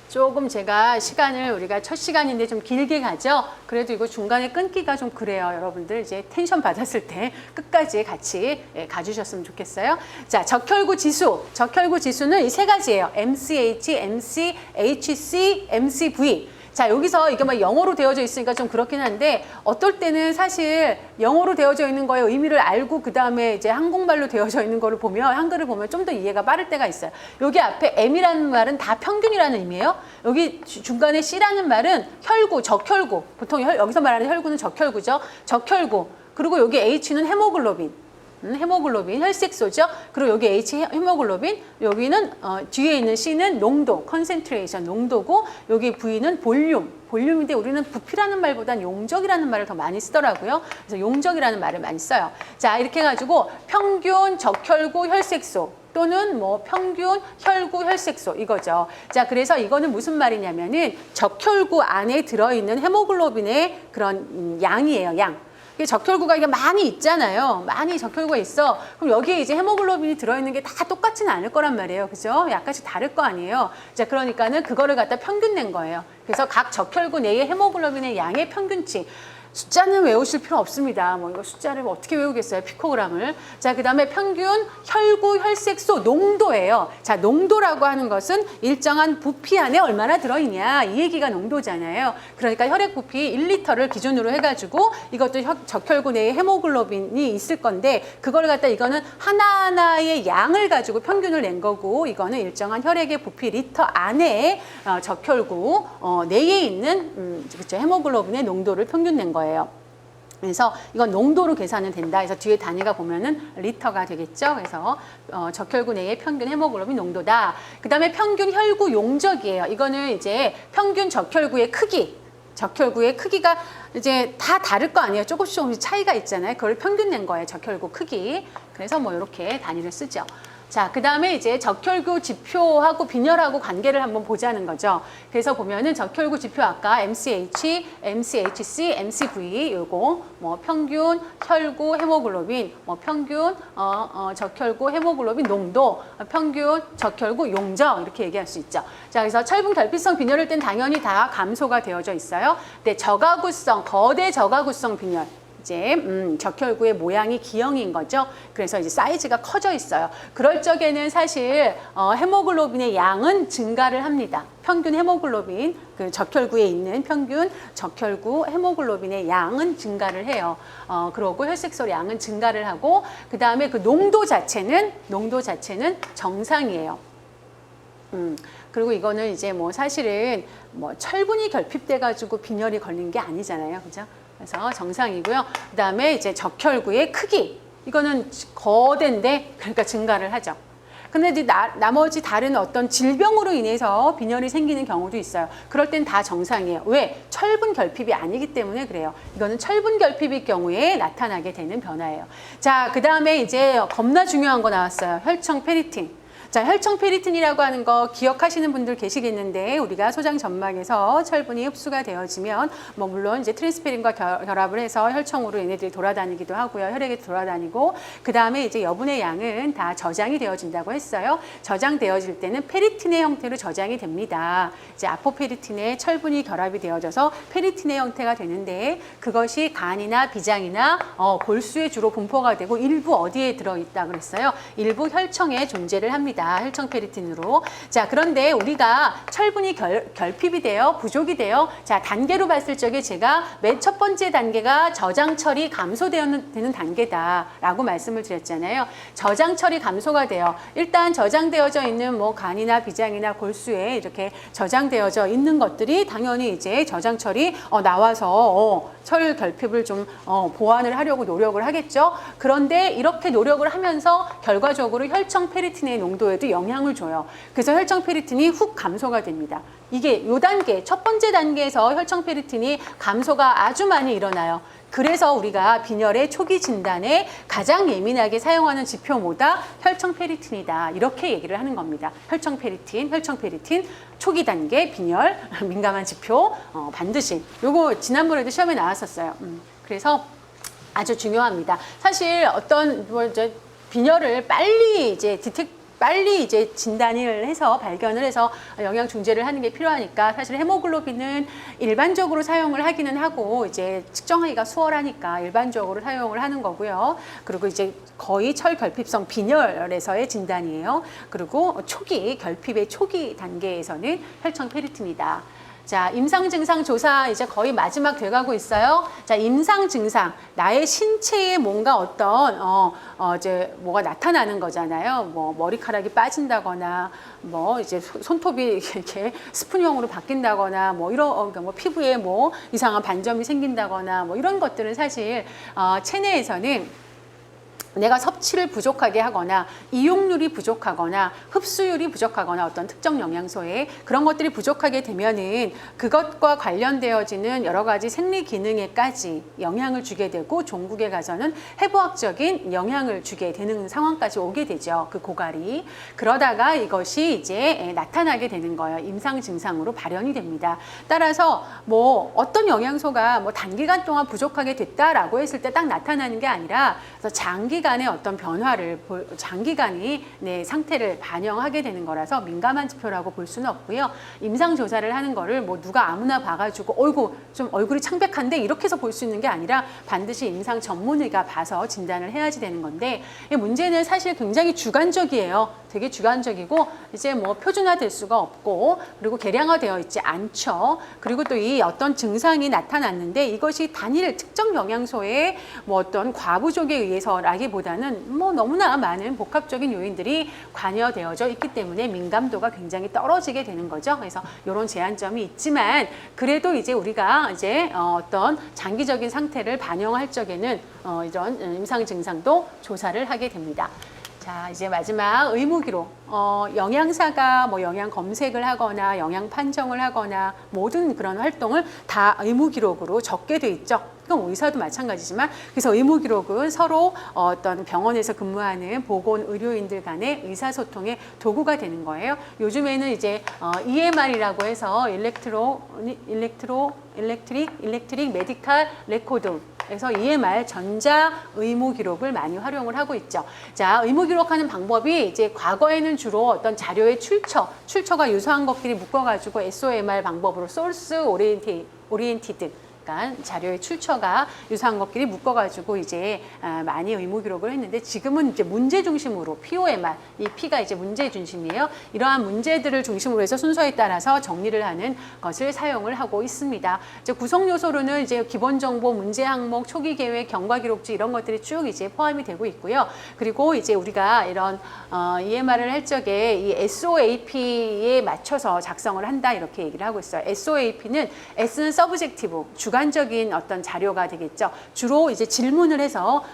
[SPEAKER 1] 조금 제가 시간을 우리가 첫 시간인데 좀 길게 가죠. 그래도 이거 중간에 끊기가 좀 그래요. 여러분들 이제 텐션 받았을 때 끝까지 같이 가주셨으면 좋겠어요. 자, 적혈구 지수. 적혈구 지수는 이 세 가지예요. MCH, MC, HC, MCV. 자, 여기서 이게 막 영어로 되어져 있으니까 좀 그렇긴 한데 어떨 때는 사실 영어로 되어져 있는 거에 의미를 알고 그 다음에 이제 한국말로 되어져 있는 거를 보면 한글을 보면 좀 더 이해가 빠를 때가 있어요. 여기 앞에 M이라는 말은 다 평균이라는 의미예요. 여기 중간에 C라는 말은 혈구, 적혈구. 보통 여기서 말하는 혈구는 적혈구죠. 적혈구. 그리고 여기 H는 헤모글로빈. 헤모글로빈, 혈색소죠. 그리고 여기 H 헤모글로빈, 여기는 뒤에 있는 C는 농도, 컨센트레이션, 농도고 여기 V는 볼륨, 볼륨인데 우리는 부피라는 말보단 용적이라는 말을 더 많이 쓰더라고요. 그래서 용적이라는 말을 많이 써요. 자, 이렇게 해가지고 평균 적혈구 혈색소 또는 뭐 평균 혈구 혈색소 이거죠. 자, 그래서 이거는 무슨 말이냐면은 적혈구 안에 들어있는 헤모글로빈의 그런 양이에요, 양. 적혈구가 이게 많이 있잖아요. 많이 적혈구가 있어. 그럼 여기에 이제 헤모글로빈이 들어있는 게 다 똑같지는 않을 거란 말이에요. 그죠? 약간씩 다를 거 아니에요. 자, 그러니까는 그거를 갖다 평균 낸 거예요. 그래서 각 적혈구 내의 헤모글로빈의 양의 평균치. 숫자는 외우실 필요 없습니다. 뭐 이거 숫자를 어떻게 외우겠어요? 피코그램을. 자, 그 다음에 평균 혈구 혈색소 농도예요. 자, 농도라고 하는 것은 일정한 부피 안에 얼마나 들어있냐 이 얘기가 농도잖아요. 그러니까 혈액 부피 1리터를 기준으로 해가지고 이것도 적혈구 내에 헤모글로빈이 있을 건데 그걸 갖다 이거는 하나하나의 양을 가지고 평균을 낸 거고 이거는 일정한 혈액의 부피 리터 안에 적혈구 내에 있는 그렇죠, 헤모글로빈의 농도를 평균 낸 거예요. 그래서 이건 농도로 계산은 된다. 그래서 뒤에 단위가 보면은 리터가 되겠죠. 그래서 적혈구 내의 평균 헤모글로빈 농도다. 그 다음에 평균 혈구 용적이에요. 이거는 이제 평균 적혈구의 크기. 적혈구의 크기가 이제 다 다를 거 아니에요. 조금씩 차이가 있잖아요. 그걸 평균 낸 거예요. 적혈구 크기. 그래서 뭐 이렇게 단위를 쓰죠. 자, 그 다음에 이제 적혈구 지표하고 빈혈하고 관계를 한번 보자는 거죠. 그래서 보면은 적혈구 지표 아까 MCH, MCHC, MCV 요거 뭐 평균 혈구 헤모글로빈, 뭐 평균 적혈구 헤모글로빈 농도, 평균 적혈구 용적 이렇게 얘기할 수 있죠. 자, 그래서 철분 결핍성 빈혈일 땐 당연히 다 감소가 되어져 있어요. 근데 저가구성, 거대 저가구성 빈혈 이제 적혈구의 모양이 기형인 거죠. 그래서 이제 사이즈가 커져 있어요. 그럴 적에는 사실 헤모글로빈의 양은 증가를 합니다. 평균 헤모글로빈, 그 적혈구에 있는 평균 적혈구 헤모글로빈의 양은 증가를 해요. 그러고 혈색소 양은 증가를 하고 그 다음에 그 농도 자체는 정상이에요. 그리고 이거는 이제 뭐 사실은 뭐 철분이 결핍돼 가지고 빈혈이 걸린 게 아니잖아요. 그죠? 그래서 정상이고요. 그 다음에 이제 적혈구의 크기. 이거는 거대인데 그러니까 증가를 하죠. 근데 이제 나머지 다른 어떤 질병으로 인해서 빈혈이 생기는 경우도 있어요. 그럴 땐 다 정상이에요. 왜? 철분 결핍이 아니기 때문에 그래요. 이거는 철분 결핍일 경우에 나타나게 되는 변화예요. 자, 그 다음에 이제 겁나 중요한 거 나왔어요. 혈청 페리틴. 자, 혈청 페리틴이라고 하는 거 기억하시는 분들 계시겠는데 우리가 소장 점막에서 철분이 흡수가 되어지면 뭐 물론 이제 트랜스페린과 결합을 해서 혈청으로 얘네들이 돌아다니기도 하고요. 혈액에 돌아다니고 그 다음에 이제 여분의 양은 다 저장이 되어진다고 했어요. 저장되어질 때는 페리틴의 형태로 저장이 됩니다. 이제 아포페리틴에 철분이 결합이 되어져서 페리틴의 형태가 되는데 그것이 간이나 비장이나 골수에 주로 분포가 되고 일부 어디에 들어있다 그랬어요? 일부 혈청에 존재를 합니다. 혈청 페리틴으로. 자, 그런데 우리가 철분이 결핍이 돼요? 부족이 돼요? 자, 단계로 봤을 적에 제가 맨 첫 번째 단계가 저장처리 감소되는 단계다라고 말씀을 드렸잖아요. 저장처리 감소가 돼요. 일단 저장되어져 있는 뭐 간이나 비장이나 골수에 이렇게 저장되어져 있는 것들이 당연히 이제 저장처리 나와서 철 결핍을 좀 보완을 하려고 노력을 하겠죠. 그런데 이렇게 노력을 하면서 결과적으로 혈청 페리틴의 농도 구조에도 영향을 줘요. 그래서 혈청 페리틴이 훅 감소가 됩니다. 이게 요 단계, 첫 번째 단계에서 혈청 페리틴이 감소가 아주 많이 일어나요. 그래서 우리가 빈혈의 초기 진단에 가장 예민하게 사용하는 지표보다 혈청 페리틴이다. 이렇게 얘기를 하는 겁니다. 혈청 페리틴 초기 단계 빈혈 민감한 지표 반드시 요거 지난번에도 시험에 나왔었어요. 그래서 아주 중요합니다. 사실 어떤 빈혈을 빨리 이제 진단을 해서 발견을 해서 영양 중재를 하는 게 필요하니까 사실 헤모글로빈은 일반적으로 사용을 하기는 하고 이제 측정하기가 수월하니까 일반적으로 사용을 하는 거고요. 그리고 이제 거의 철결핍성 빈혈에서의 진단이에요. 그리고 결핍의 초기 단계에서는 혈청 페리틴이다. 자, 임상 증상 조사 이제 거의 마지막 돼가고 있어요. 자, 임상 증상 나의 신체에 뭔가 어떤 이제 뭐가 나타나는 거잖아요. 뭐 머리카락이 빠진다거나 뭐 이제 손톱이 이렇게 스푼형으로 바뀐다거나 뭐 이런 그러니까 뭐 피부에 뭐 이상한 반점이 생긴다거나 뭐 이런 것들은 사실 체내에서는 내가 섭취를 부족하게 하거나 이용률이 부족하거나 흡수율이 부족하거나 어떤 특정 영양소에 그런 것들이 부족하게 되면은 그것과 관련되어지는 여러 가지 생리 기능에까지 영향을 주게 되고 종국에 가서는 해부학적인 영향을 주게 되는 상황까지 오게 되죠. 그 고갈이. 그러다가 이것이 이제 나타나게 되는 거예요. 임상 증상으로 발현이 됩니다. 따라서 뭐 어떤 영양소가 뭐 단기간 동안 부족하게 됐다라고 했을 때 딱 나타나는 게 아니라 그래서 장기간의 어떤 변화를 장기간이 내 상태를 반영하게 되는 거라서 민감한 지표라고 볼 수는 없고요. 임상 조사를 하는 거를 뭐 누가 아무나 봐가지고 어이구 좀 얼굴이 창백한데 이렇게 해서 볼 수 있는 게 아니라 반드시 임상 전문의가 봐서 진단을 해야지 되는 건데 이 문제는 사실 굉장히 주관적이에요. 되게 주관적이고 이제 뭐 표준화될 수가 없고 그리고 계량화되어 있지 않죠. 그리고 또 이 어떤 증상이 나타났는데 이것이 단일 특정 영양소의 뭐 어떤 과부족에 의해서라기보다는 뭐 너무나 많은 복합적인 요인들이 관여되어져 있기 때문에 민감도가 굉장히 떨어지게 되는 거죠. 그래서 이런 제한점이 있지만 그래도 이제 우리가 이제 어떤 장기적인 상태를 반영할 적에는 이런 임상 증상도 조사를 하게 됩니다. 자, 이제 마지막 의무 기록. 영양사가 뭐 영양 검색을 하거나 영양 판정을 하거나 모든 그런 활동을 다 의무 기록으로 적게 돼 있죠. 그건 의사도 마찬가지지만 그래서 의무 기록은 서로 어떤 병원에서 근무하는 보건 의료인들 간의 의사소통의 도구가 되는 거예요. 요즘에는 이제 EMR이라고 해서 일렉트릭 메디칼 레코드 그래서 EMR 전자 의무 기록을 많이 활용을 하고 있죠. 자, 의무 기록하는 방법이 이제 과거에는 주로 어떤 자료의 출처가 유사한 것끼리 묶어가지고 SOMR 방법으로 소스 오리엔티드 그러니까 자료의 출처가 유사한 것끼리 묶어가지고 이제 많이 의무 기록을 했는데 지금은 이제 문제 중심으로 POMR, 이 P가 이제 문제 중심이에요. 이러한 문제들을 중심으로 해서 순서에 따라서 정리를 하는 것을 사용을 하고 있습니다. 이제 구성 요소로는 이제 기본 정보, 문제 항목, 초기 계획, 경과 기록지 이런 것들이 쭉 이제 포함이 되고 있고요. 그리고 이제 우리가 이런 EMR을 할 적에 이 SOAP에 맞춰서 작성을 한다 이렇게 얘기를 하고 있어요. SOAP는 S는 서브젝티브, 주관적인 어떤 자료가 되겠죠. 주로 이제 질문을 해서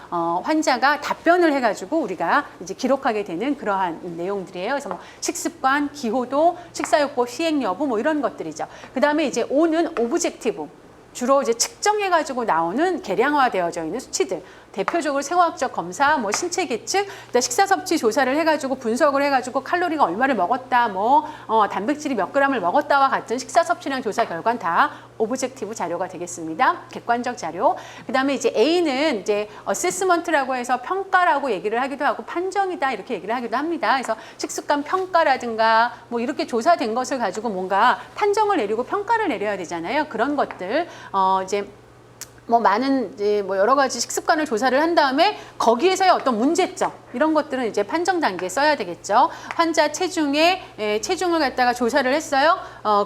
[SPEAKER 1] 환자가 답변을 해가지고 우리가 이제 기록하게 되는 그러한 내용들이에요. 그래서 뭐 식습관, 기호도, 식사요법 시행 여부 뭐 이런 것들이죠. 그 다음에 이제 O는 오브젝티브. 주로 이제 측정해가지고 나오는 계량화되어져 있는 수치들. 대표적으로 생화학적 검사, 뭐 신체 계측, 식사 섭취 조사를 해가지고 분석을 해가지고 칼로리가 얼마를 먹었다, 단백질이 몇 그램을 먹었다와 같은 식사 섭취량 조사 결과는 다 오브젝티브 자료가 되겠습니다. 객관적 자료. 그다음에 이제 A는 이제 어세스먼트라고 해서 평가라고 얘기를 하기도 하고 판정이다 이렇게 얘기를 하기도 합니다. 그래서 식습관 평가라든가 뭐 이렇게 조사된 것을 가지고 뭔가 판정을 내리고 평가를 내려야 되잖아요. 그런 것들 이제 뭐 많은 이제 뭐 여러 가지 식습관을 조사를 한 다음에 거기에서의 어떤 문제점 이런 것들은 이제 판정 단계에 써야 되겠죠. 환자 체중을 갖다가 조사를 했어요.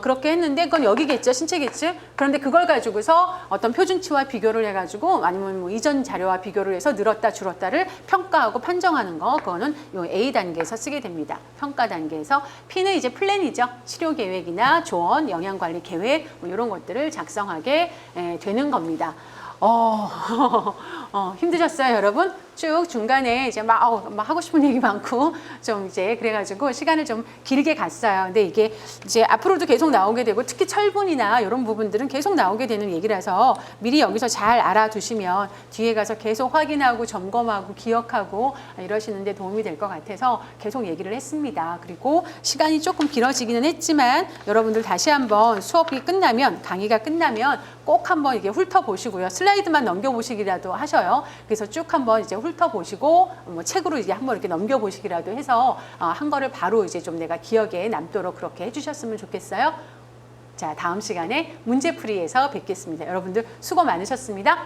[SPEAKER 1] 그렇게 했는데 그건 여기겠죠. 신체 계측. 그런데 그걸 가지고서 어떤 표준치와 비교를 해가지고 아니면 뭐 이전 자료와 비교를 해서 늘었다 줄었다를 평가하고 판정하는 거 그거는 요 A 단계에서 쓰게 됩니다. 평가 단계에서 P는 이제 플랜이죠. 치료 계획이나 조언, 영양 관리 계획 뭐 이런 것들을 작성하게 되는 겁니다. 힘드셨어요, 여러분? 쭉 중간에 이제 막 하고 싶은 얘기 많고 좀 이제 그래가지고 시간을 좀 길게 갔어요. 근데 이게 이제 앞으로도 계속 나오게 되고 특히 철분이나 이런 부분들은 계속 나오게 되는 얘기라서 미리 여기서 잘 알아두시면 뒤에 가서 계속 확인하고 점검하고 기억하고 이러시는데 도움이 될 것 같아서 계속 얘기를 했습니다. 그리고 시간이 조금 길어지기는 했지만 여러분들 다시 한번 수업이 끝나면 강의가 끝나면 꼭 한번 이게 훑어보시고요. 슬라이드만 넘겨보시기라도 하셔요. 그래서 쭉 한번 이제 훑어보시고 뭐 책으로 이제 한번 이렇게 넘겨보시기라도 해서 한 거를 바로 이제 좀 내가 기억에 남도록 그렇게 해주셨으면 좋겠어요. 자, 다음 시간에 문제풀이에서 뵙겠습니다. 여러분들 수고 많으셨습니다.